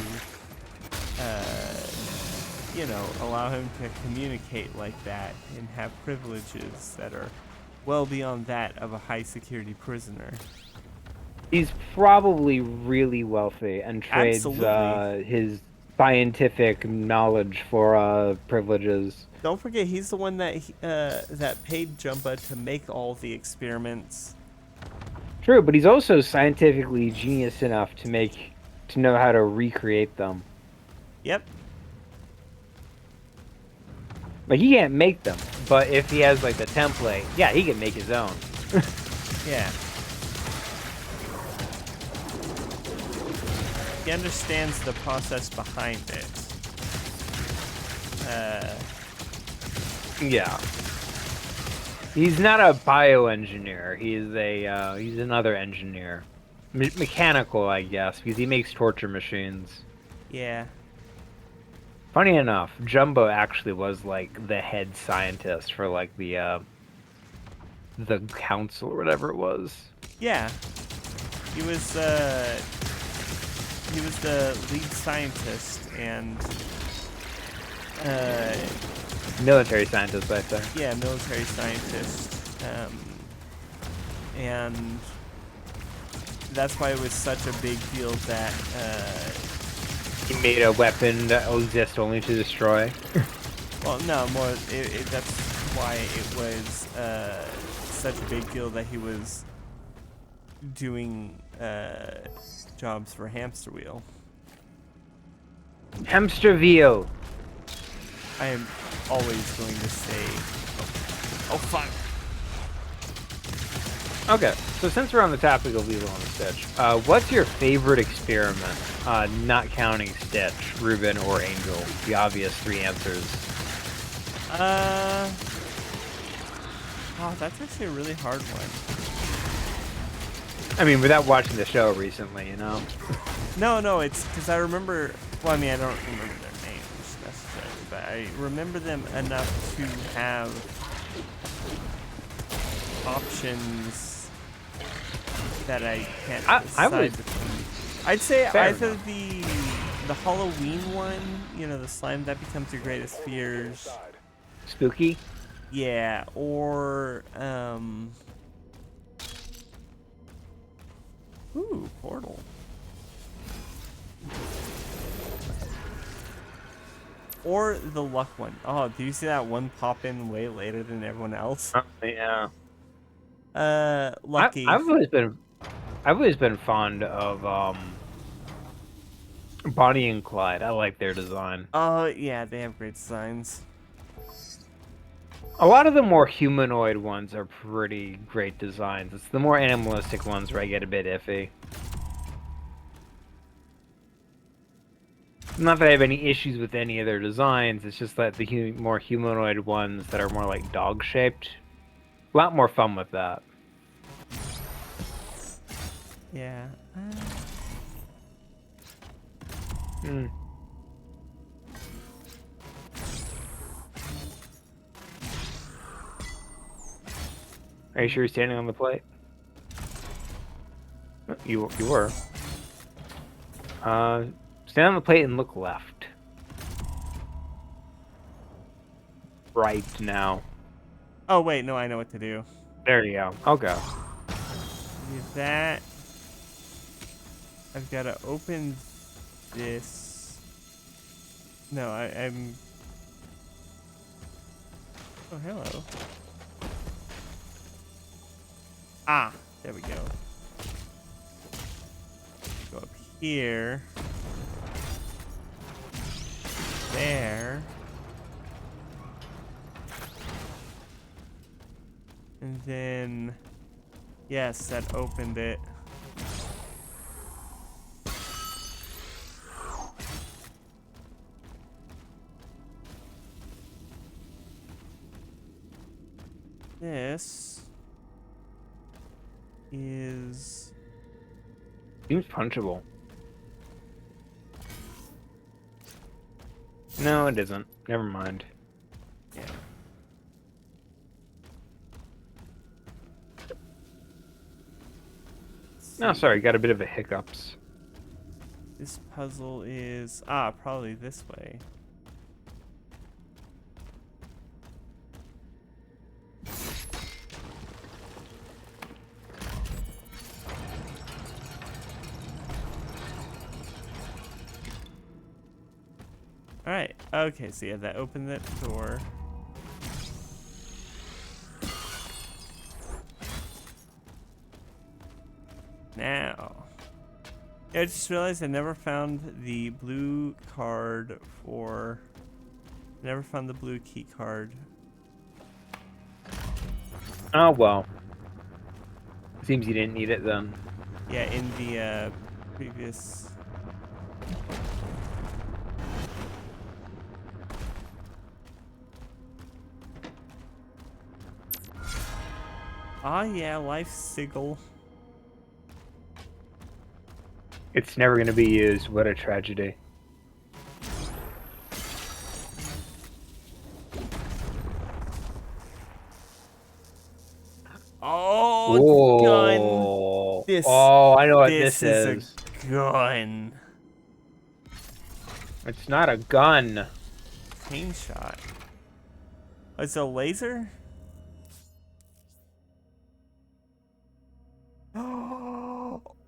allow him to communicate like that and have privileges that are well beyond that of a high security prisoner. He's probably really wealthy and trades Absolutely. his scientific knowledge for privileges. Don't forget, he's the one that that paid Jumba to make all the experiments. True, but he's also scientifically genius enough to know how to recreate them. Yep. Like, he can't make them, but if he has, like, the template, yeah, he can make his own. Yeah. He understands the process behind it. Yeah. He's not a bioengineer. He's another engineer. Mechanical, I guess, because he makes torture machines. Yeah. Funny enough, Jumbo actually was like the head scientist for like the council or whatever it was. Yeah. He was the lead scientist and Military scientist, I think. yeah, military scientist. And that's why it was such a big deal that He made a weapon that will exist only to destroy. well, no, more. That's why it was such a big deal that he was doing jobs for Hamster Wheel. Hamster Wheel. I am always going to say, oh fuck. Okay, so since we're on the topic of Lilo and Stitch, what's your favorite experiment? Not counting Stitch, Ruben, or Angel. The obvious three answers. Oh, that's actually a really hard one. I mean, without watching the show recently, you know. No, it's because I remember. Well, I mean, I don't remember their names necessarily, but I remember them enough to have options that I can't decide between. I'd say either enough. the Halloween one, you know, the slime that becomes your greatest fears. Spooky. Yeah, or ooh, Portal. Or the luck one. Oh, do you see that one pop in way later than everyone else? Yeah. Lucky. I've always been fond of Bonnie and Clyde. I like their design. Oh, yeah, they have great designs. A lot of the more humanoid ones are pretty great designs. It's the more animalistic ones where I get a bit iffy. Not that I have any issues with any of their designs, it's just that the more humanoid ones that are more like dog-shaped, a lot more fun with that. Yeah. Hmm. Are you sure you're standing on the plate? You were. Stand on the plate and look left. Right now. Oh, wait, no, I know what to do. There you go. I'll go. Do that. I've got to open this. No, I'm... Oh, hello. Ah, there we go. Go up here. There. And then... Yes, that opened it. This is... Seems punchable. No, it isn't. Never mind. Yeah. No, sorry, got a bit of a hiccups. This puzzle is... Ah, probably this way. Alright, okay, so yeah, that opened that door. Now. Yeah, I just realized I never found the blue card for... Never found the blue key card. Oh, well. Seems you didn't need it then. Yeah, in the previous... Ah, yeah, life sigil. It's never going to be used. What a tragedy. Oh, Whoa. gun. This, oh, I know what this is. A gun. It's not a gun. Pain shot. Oh, it's a laser?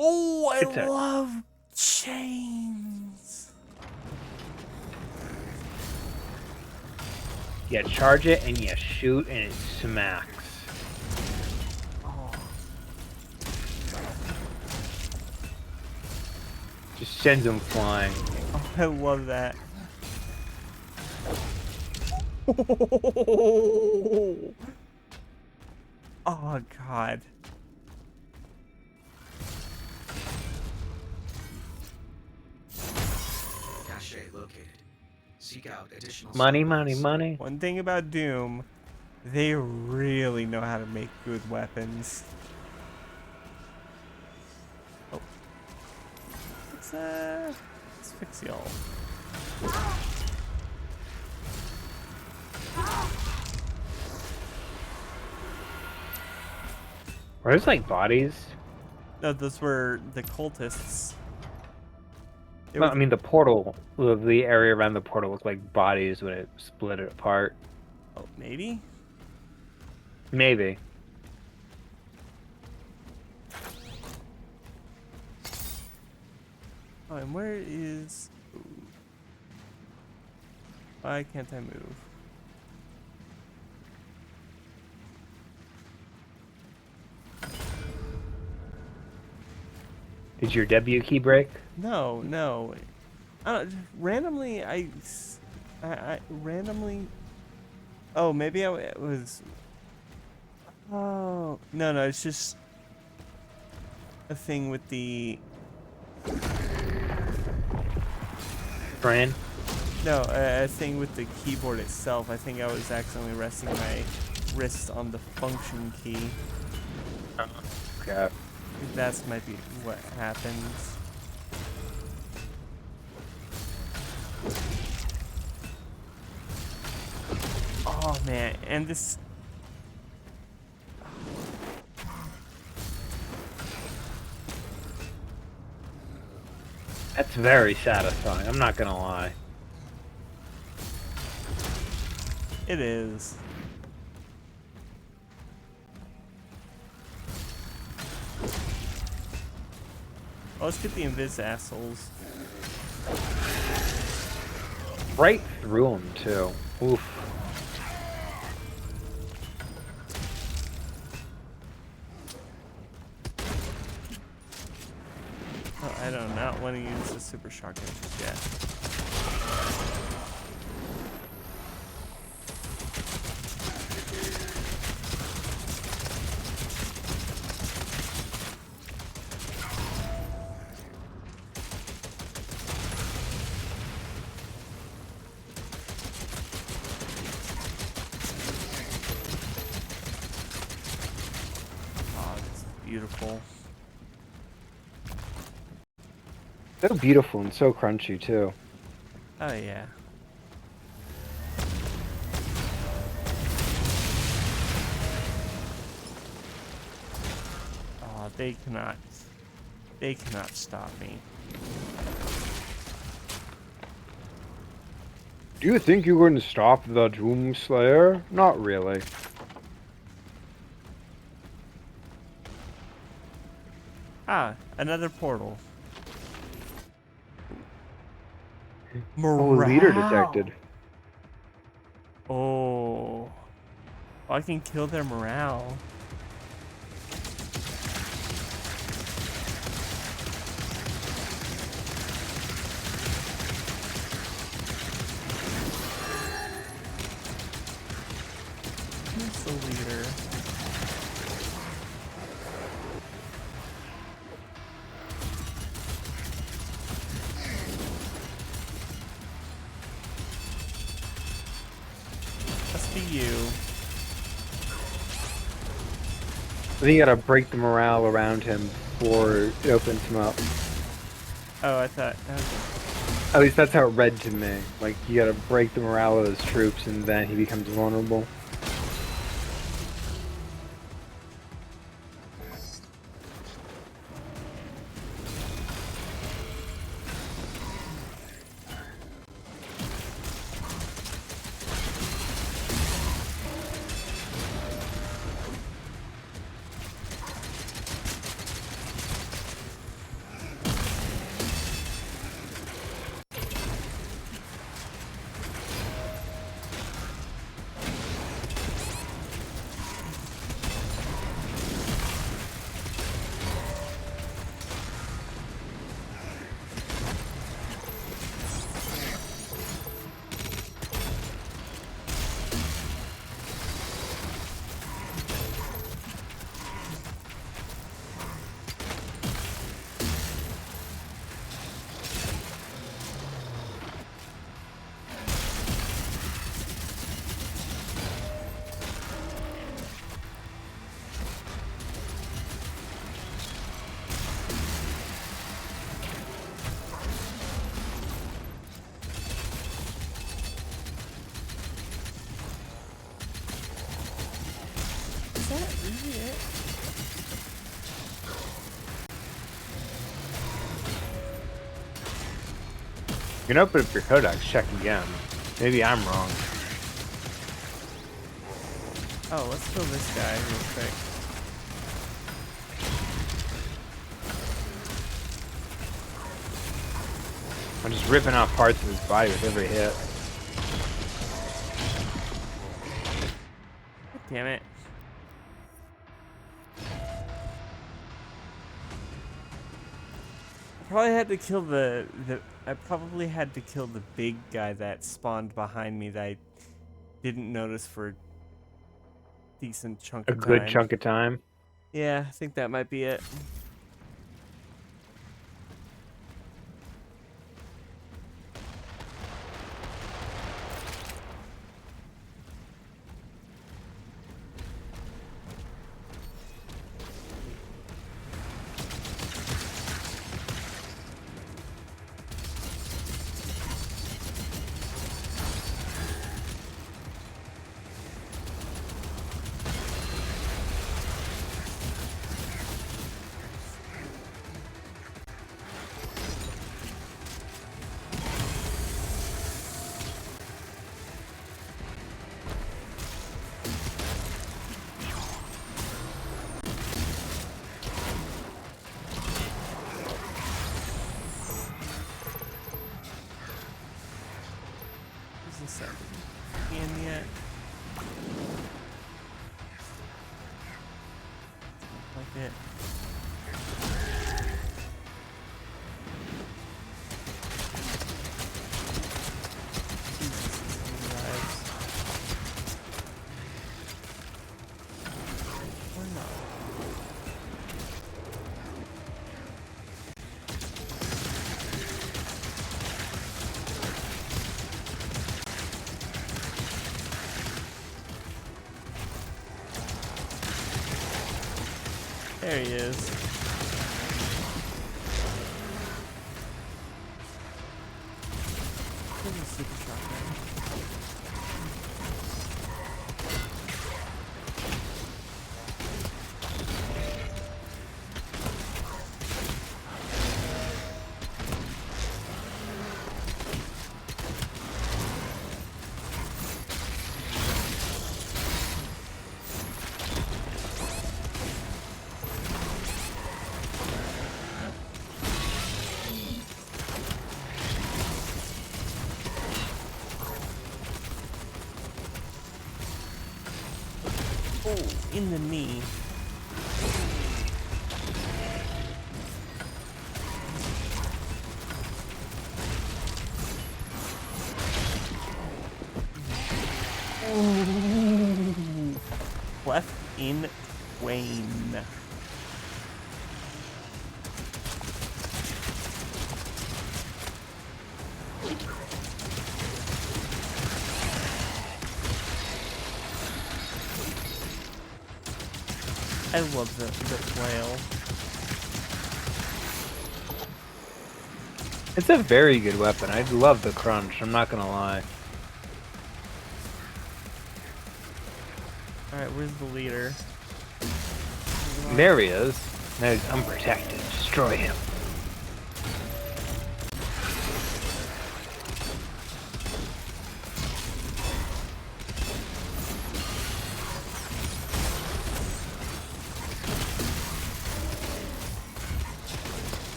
Oh, I love chains. You charge it and you shoot and it smacks. Oh. Just sends them flying. Oh, I love that. Oh, God. Cache located. Seek out additional Money, supplies. money, money. One thing about Doom They really know how to make good weapons. Oh. Let's fix y'all. Are those like bodies? No, those were the cultists. They Well, were I mean, the portal, the area around the portal looked like bodies when it split it apart. oh, maybe? Maybe. Oh, and where is... Ooh. Why can't I move? Did your W key break? No, no. Randomly, I randomly... Oh, maybe it was... Oh, no, it's just a thing with the... Fran? No, a thing with the keyboard itself. I think I was accidentally resting my wrist on the function key. Okay. That's might be what happens. Oh man, and this... That's very satisfying, I'm not gonna lie. It is. Oh, let's get the invis assholes. Right through him, too. Oof. Oh, I do not want to use the super shotgun just yet. Oh, it's beautiful. So beautiful and so crunchy, too. Oh yeah. Oh, they cannot stop me. Do you think you're going to stop the Doom Slayer? Not really. Ah, another portal. Oh, leader Morale. detected. Oh. I can kill their morale. Who's the leader? Must be you. I think you gotta break the morale around him before it opens him up. Oh, I thought... At least that's how it read to me. Like, you gotta break the morale of his troops and then he becomes vulnerable. Is that really it? You can open up your codex, check again. Maybe I'm wrong. Oh, let's kill this guy real quick. I'm just ripping off parts of his body with every hit. Damn it. Probably had to kill I probably had to kill the big guy that spawned behind me that I didn't notice for a decent chunk A of good time. chunk of time. Yeah, I think that might be it. Is this in yet? Like it. There he is. Where's the super shotgun? Oh, in the knee. Left in Wayne. I love the flail. It's a very good weapon. I love the crunch, I'm not gonna lie. Alright, where's the leader? There he is. Now he's unprotected. Destroy him.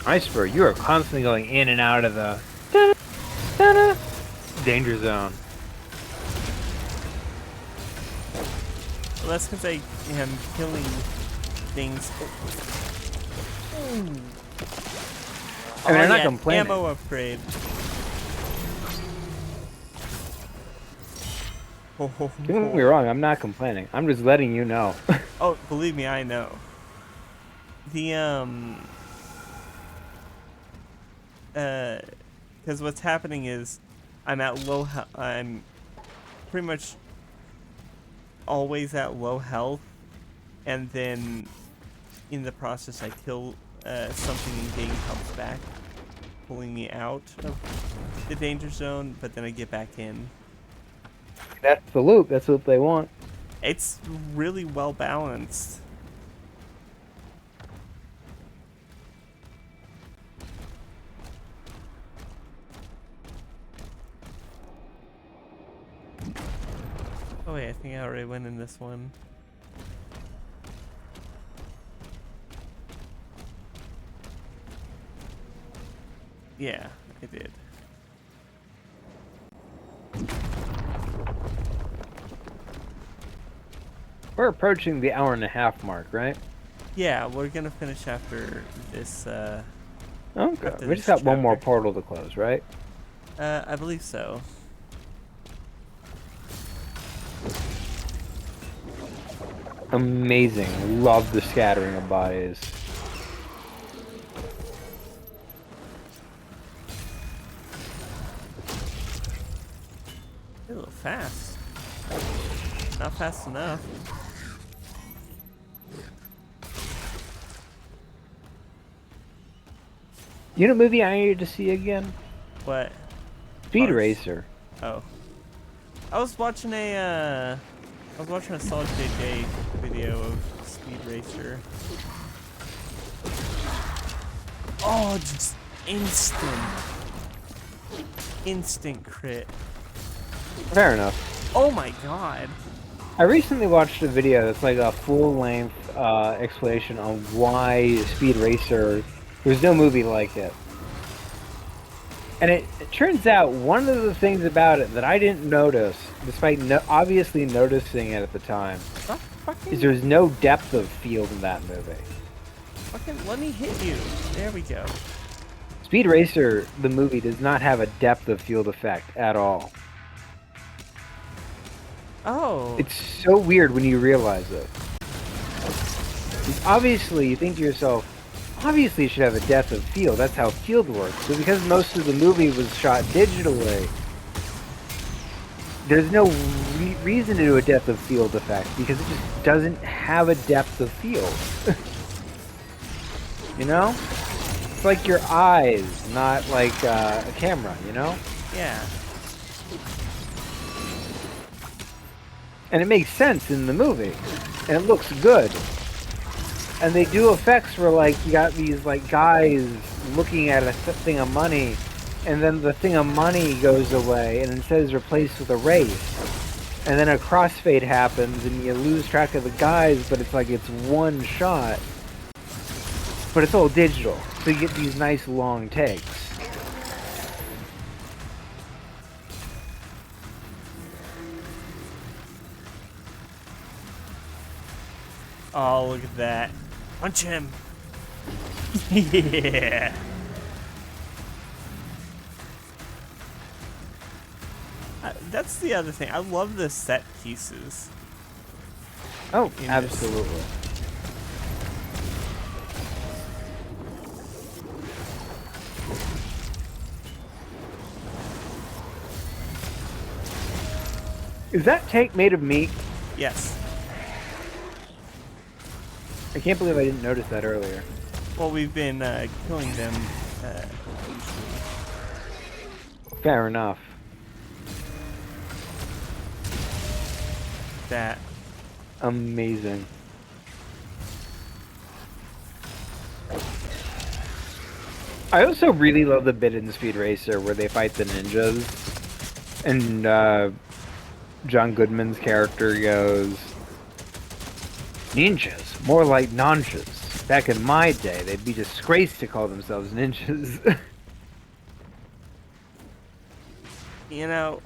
Iceberg, you are constantly going in and out of the danger zone. Well, that's because I am killing things. I mean, I'm not yeah, complaining. ammo upgrade. Don't get me wrong, I'm not complaining. I'm just letting you know. Oh, believe me, I know. The because what's happening is I'm at low I'm pretty much always at low health and then in the process I kill something and game comes back, pulling me out of the danger zone, but then I get back in. That's the loop. That's what they want. It's really well balanced. Oh wait, I think I already went in this one. Yeah, I did. We're approaching the hour-and-a-half mark, right? Yeah, we're gonna finish after this, Okay. after We this just got one more chapter. portal to close, right? I believe so. Amazing. Love the scattering of bodies. A little fast. Not fast enough. You know what movie I needed to see again? What? Speed Cars. Racer. Oh. I was watching a Solid JJ video of Speed Racer. Oh, just instant crit. Fair enough. Oh my god. I recently watched a video that's like a full-length explanation on why Speed Racer. There's no movie like it. And it turns out one of the things about it that I didn't notice, despite obviously noticing it at the time, is there's no depth of field in that movie. Fucking let me hit you. There we go. Speed Racer, the movie, does not have a depth of field effect at all. Oh. It's so weird when you realize it. Obviously, you think to yourself, obviously it should have a depth of field. That's how field works. But because most of the movie was shot digitally, there's no reason to do a depth of field effect because it just doesn't have a depth of field. You know? It's like your eyes, not like a camera, you know? Yeah. And it makes sense in the movie. And it looks good. And they do effects where, like, you got these, like, guys looking at a thing of money, and then the thing of money goes away, and instead is replaced with a race. And then a crossfade happens, and you lose track of the guys, but it's like it's one shot. But it's all digital, so you get these nice long takes. Oh, look at that. Punch him. Yeah. That's the other thing. I love the set pieces. Oh, in absolutely. Is that take made of meat? Yes. I can't believe I didn't notice that earlier. Well, we've been killing them. Fair enough. That. Amazing. I also really love the bit in Speed Racer where they fight the ninjas. And John Goodman's character goes, "Ninjas? More like nonchas. Back in my day, they'd be disgraced to call themselves ninjas." You know,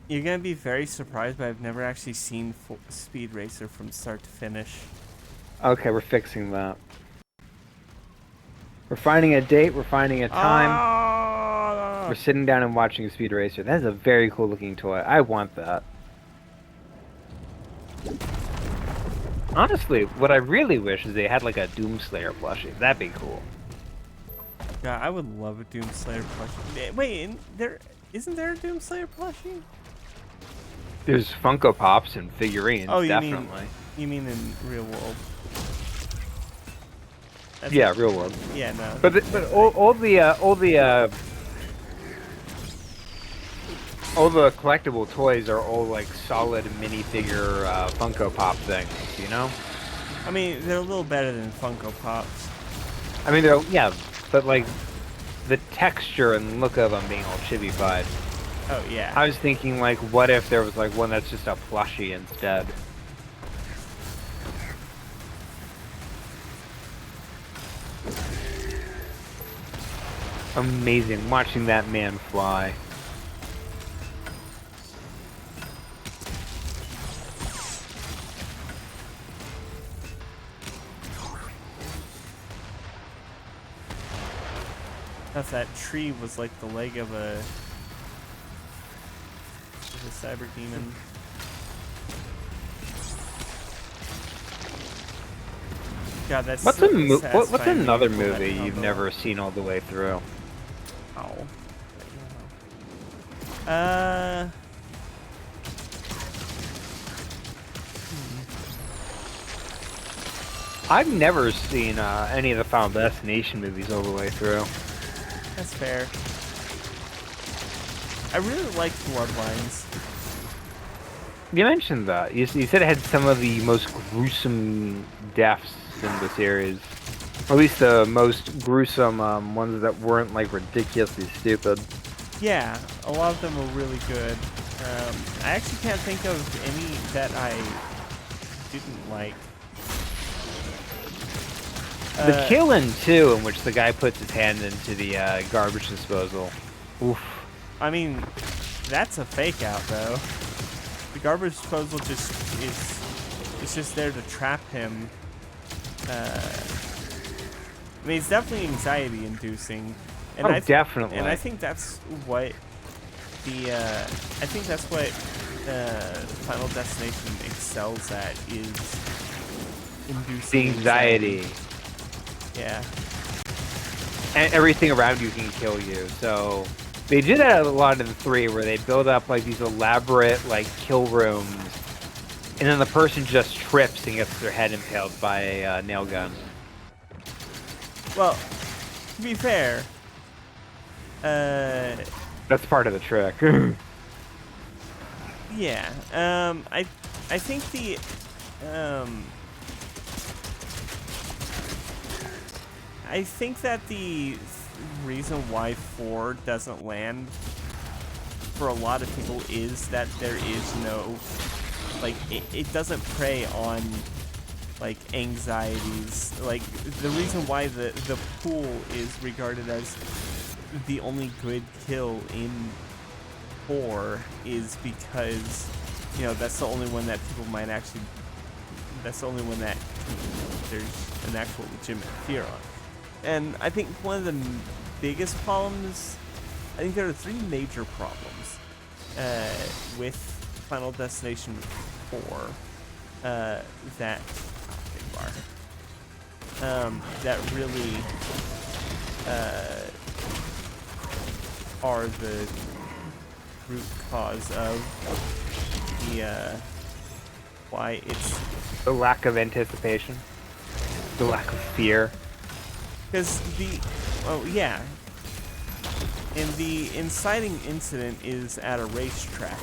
you're gonna be very surprised, but I've never actually seen Speed Racer from start to finish. Okay, we're fixing that. We're finding a date, we're finding a time. We're sitting down and watching Speed Racer. That is a very cool looking toy. I want that. Honestly, what I really wish is they had like a Doomslayer plushie. That'd be cool. Yeah, I would love a Doomslayer plushie. Wait, isn't there a Doomslayer plushie? There's Funko Pops and figurines, Oh, you definitely. mean You mean in real world? That's Yeah, real world. Yeah, no. But all the collectible toys are all like solid minifigure Funko Pop things, you know? I mean, they're a little better than Funko Pops. I mean, but like the texture and look of them being all chibi-fied. Oh yeah. I was thinking like, what if there was like one that's just a plushie instead? Amazing, watching that man fly. That tree was like the leg of a cyber demon. God, that's What's what's another movie you've never seen all the way through? Oh. I've never seen any of the Final Destination movies all the way through. That's fair. I really like Bloodlines. You mentioned that. You said it had some of the most gruesome deaths in the series. Or at least the most gruesome ones that weren't like ridiculously stupid. Yeah, a lot of them were really good. I actually can't think of any that I didn't like. The kill in 2, in which the guy puts his hand into the garbage disposal. Oof. I mean, that's a fake out though. The garbage disposal just is just there to trap him. I mean, it's definitely anxiety inducing. And Definitely. And I think that's what Final Destination excels at, is inducing the anxiety. Yeah. And everything around you can kill you. So they did that a lot in 3, where they build up like these elaborate like kill rooms, and then the person just trips and gets their head impaled by a nail gun. Well, to be fair, that's part of the trick. yeah. I think the I think that the reason why 4 doesn't land for a lot of people is that there is no, like, it doesn't prey on, like, anxieties. Like, the reason why the pool is regarded as the only good kill in 4 is because, you know, that's the only one that people might actually, that's the only one that there's an actual legitimate fear on. And I think one of the biggest problems, I think there are 3 major problems with Final Destination 4 that really are the root cause of the why it's The lack of anticipation, the lack of fear. Because yeah. And the inciting incident is at a racetrack,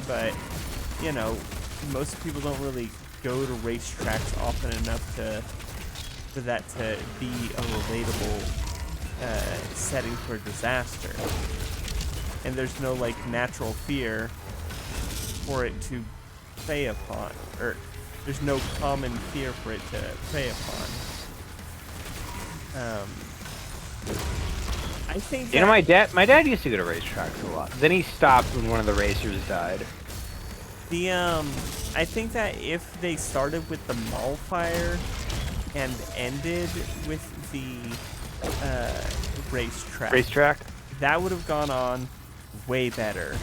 but, you know, most people don't really go to racetracks often enough for that to be a relatable setting for a disaster. And there's no, like, natural fear for it to prey upon, or there's no common fear for it to prey upon. I think You know, my dad used to go to racetracks a lot. Then he stopped when one of the racers died. The I think that if they started with the mall fire and ended with the racetrack, that would have gone on way better.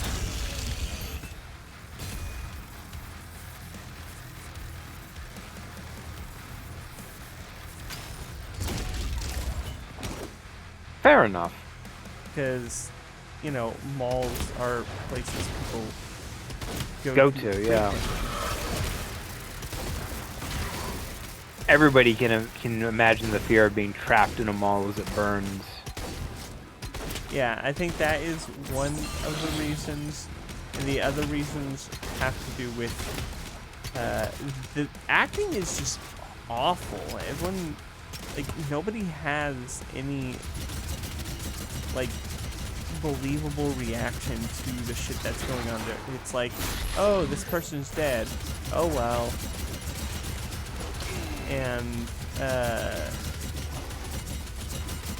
Fair enough. Because, you know, malls are places people Go to, yeah. everybody can imagine the fear of being trapped in a mall as it burns. Yeah, I think that is one of the reasons, and the other reasons have to do with the acting is just awful. Everyone, like, nobody has any like believable reaction to the shit that's going on there. It's like, oh, this person's dead. Oh well. And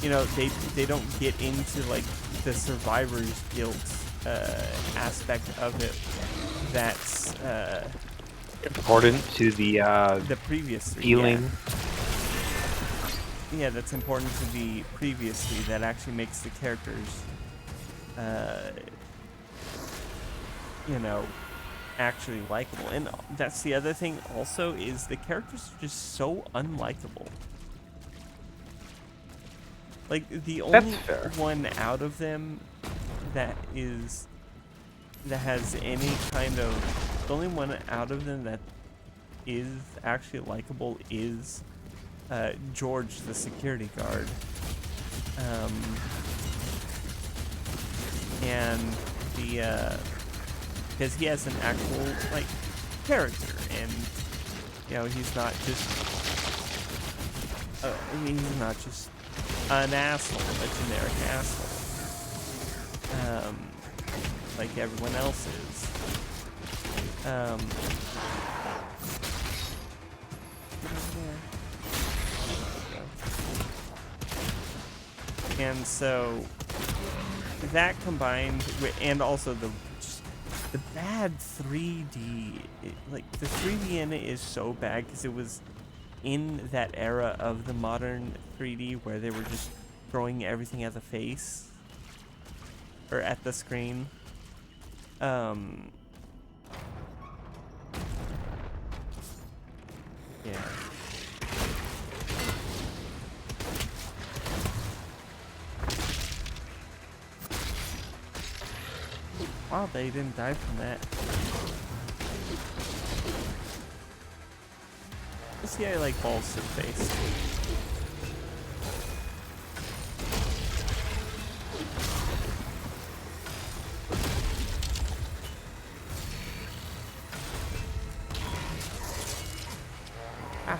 you know, they don't get into like the survivor's guilt aspect of it. That's Important to the previous three, feeling. Yeah, that's important to the previous three. That actually makes the characters, you know, actually likable. And that's the other thing also, is the characters are just so unlikable. Like, the only one out of them that has any kind of, the only one out of them that is actually likable is George, the security guard. And the because he has an actual like character, and you know, he's not just an asshole, a generic asshole, like everyone else is. And so that combined with, and also the bad 3D, like the 3D in it is so bad because it was in that era of the modern 3D where they were just throwing everything at the face or at the screen. Yeah. Wow, they didn't die from that. Let's see how he like balls to the face. Ah.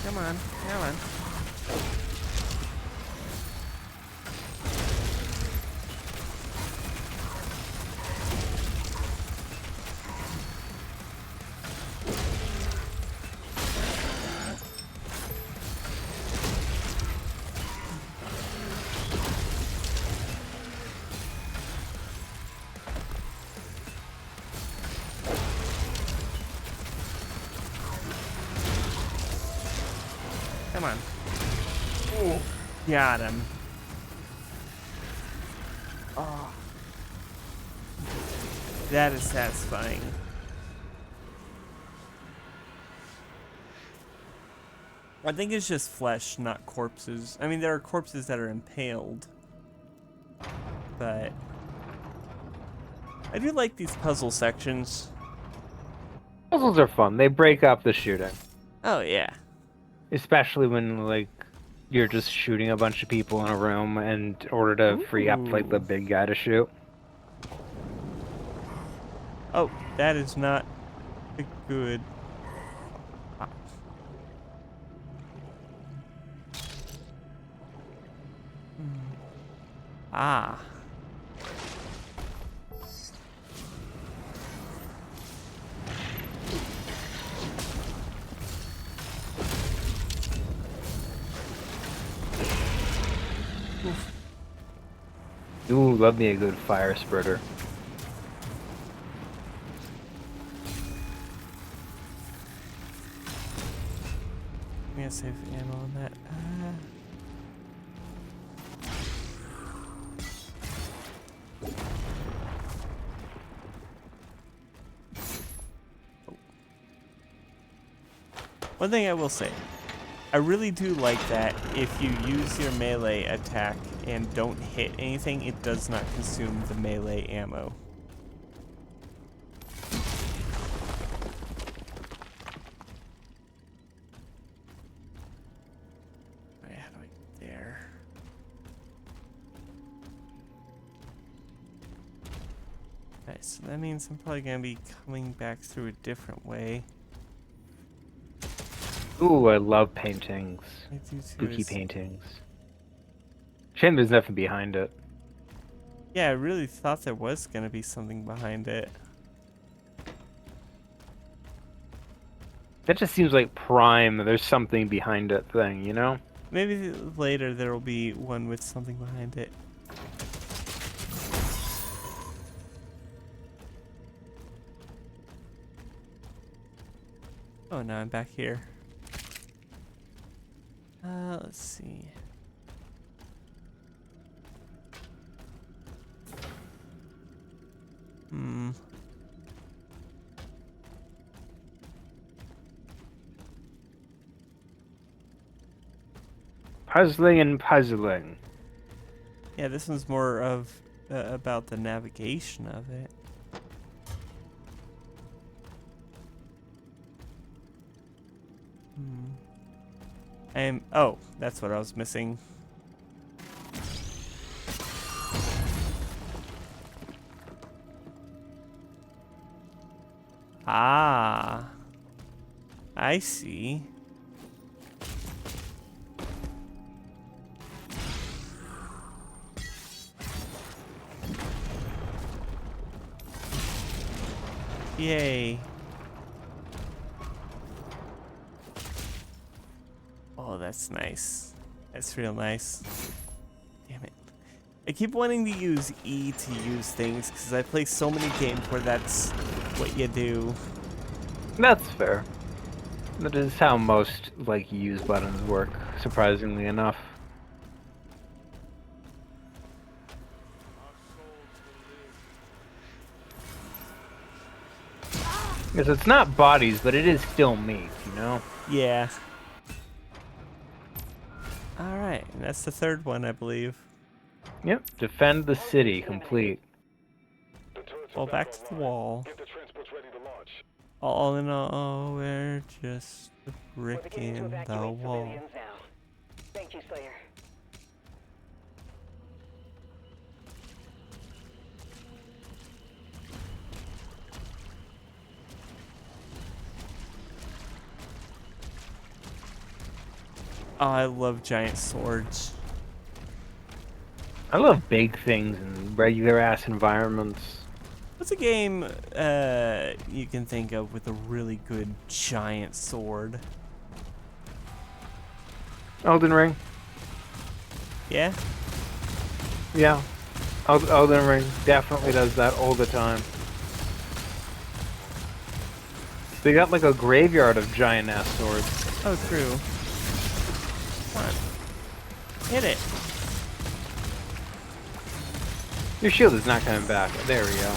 Come on, come on. Come on. Ooh, got him. Oh. That is satisfying. I think it's just flesh, not corpses. I mean, there are corpses that are impaled. But I do like these puzzle sections. Puzzles are fun. They break up the shooting. Oh, yeah. Especially when, like, you're just shooting a bunch of people in a room in order to free up, like, the big guy to shoot. Oh, that is not a good... Ah. Ooh, love me a good fire spreader. I'm gonna save ammo on that. One thing I will say, I really do like that if you use your melee attack and don't hit anything, it does not consume the melee ammo. Alright, how do I get there? Alright, so that means I'm probably gonna be coming back through a different way. Ooh, I love paintings. I do too. Spooky paintings. Shame there's nothing behind it. Yeah, I really thought there was gonna be something behind it. That just seems like prime. There's something behind it thing, you know? Maybe later there will be one with something behind it. Oh, now I'm back here. Let's see. Puzzling and puzzling. Yeah, this one's more of about the navigation of it. Oh, that's what I was missing. Ah, I see. Yay. Oh, that's nice. That's real nice. Damn it. I keep wanting to use E to use things because I play so many games where that's what you do. That's fair. That is how most, like, use buttons work, surprisingly enough. Because it's not bodies, but it is still meat, you know? Yeah. Alright, and that's the third one, I believe. Yep. Defend the city, complete. The turrets are Well, back to the wall. Get the transports ready to launch. All in all, we're just a We're brick beginning to in the evacuate wall. civilians now. Thank you, Slayer. Oh, I love giant swords. I love big things in regular ass environments. What's a game you can think of with a really good giant sword? Elden Ring. Yeah? Yeah. Elden Ring definitely does that all the time. They got like a graveyard of giant ass swords. Oh, true. Come on. Hit it. Your shield is not coming back. There we go.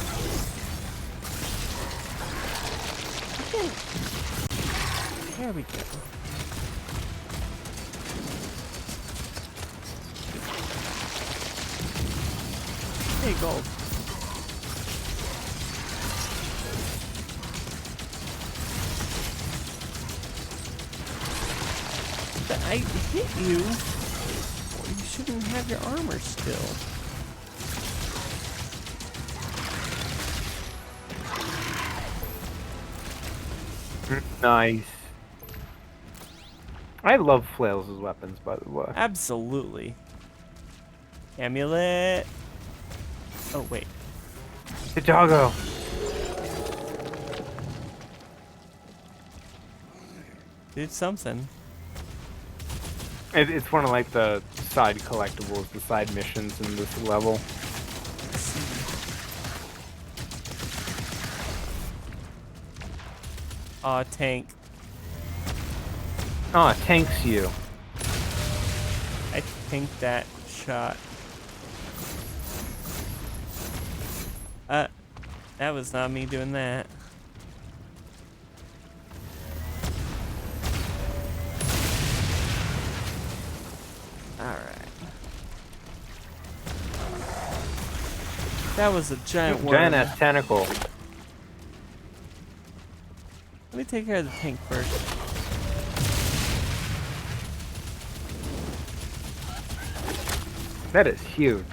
There we go. Hey, gold. But I hit you. Well, you shouldn't have your armor still. Nice. I love flails as weapons, by the way. Absolutely. Amulet. Oh, wait. The doggo. Did something. It's one of like the side collectibles, the side missions in this level. Aw, tank. Oh, it tanks you. I think that shot. That was not me doing that. That was a giant worm. Giant ass tentacle. Let me take care of the tank first. That is huge.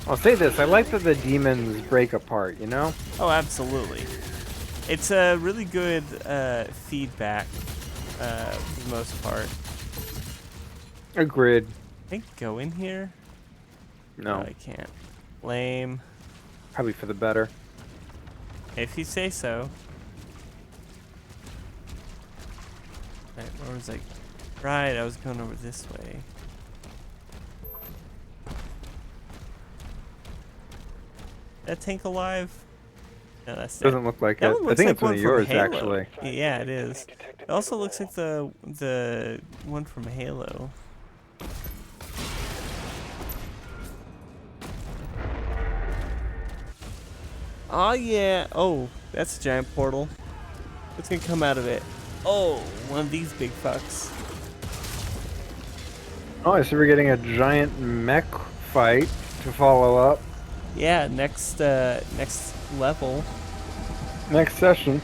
I'll say this, I like that the demons break apart, you know? Oh, absolutely. It's a really good feedback for the most part. Agreed. I think go in here? No, I can't. Lame. probably for the better. If you say so. Right, where was I? Right, I was going over this way. That tank alive? No, that's Doesn't look like that it. one I looks think like it's one one of from yours, Halo. actually. Yeah, it is. It also looks like the one from Halo. Oh yeah. Oh, that's a giant portal. What's gonna come out of it? Oh, one of these big fucks. Oh, I see we're getting a giant mech fight to follow up. Yeah, next level. Next session.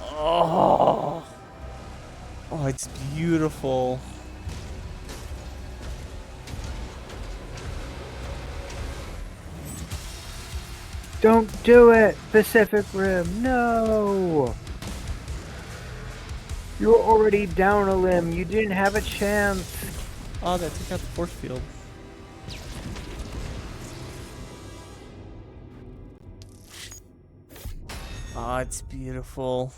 Oh. Oh, it's beautiful. Don't do it! Pacific Rim, no! You're already down a limb. You didn't have a chance. Oh, that took out the force field. Oh, it's beautiful.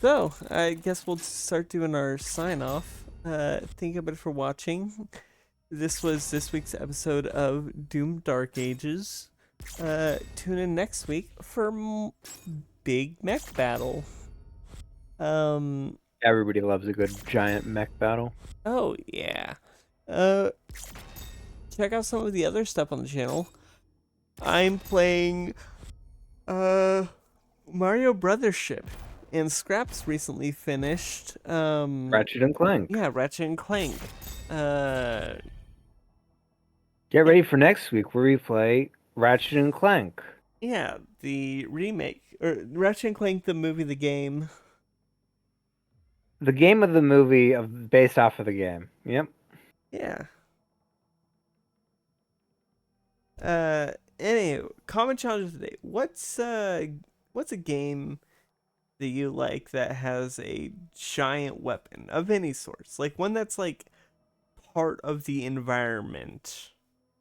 So, I guess we'll start doing our sign off. Thank you everybody for watching. This was this week's episode of Doom Dark Ages. Tune in next week for big mech battle. Everybody loves a good giant mech battle. Oh yeah. Check out some of the other stuff on the channel. I'm playing Mario Brothers Ship, and Scraps recently finished Ratchet and Clank. yeah, Ratchet and Clank. Get ready for next week where we play Ratchet and Clank. Yeah, the remake or Ratchet and Clank the movie, the game. The game of the movie based off of the game. Yep. Yeah. Anyway, comment challenge today. What's a game that you like that has a giant weapon of any sorts? Like one that's like part of the environment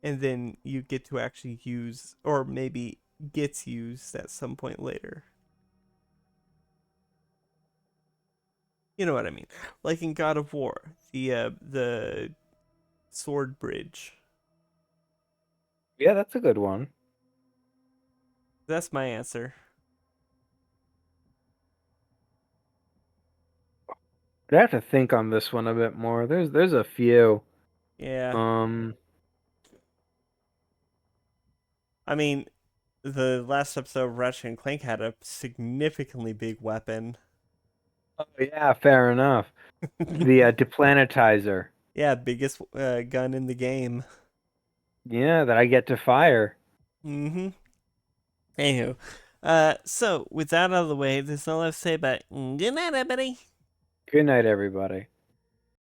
and then you get to actually use, or maybe gets used at some point later. You know what I mean? Like in God of War, the sword bridge. Yeah, that's a good one. That's my answer. I have to think on this one a bit more. There's a few. Yeah. I mean, the last episode of Ratchet and Clank had a significantly big weapon. Oh yeah, fair enough. The deplanetizer. Yeah, biggest gun in the game. Yeah, that I get to fire. Mm-hmm. Anywho, so with that out of the way, there's nothing left to say but good night, everybody. Good night, everybody.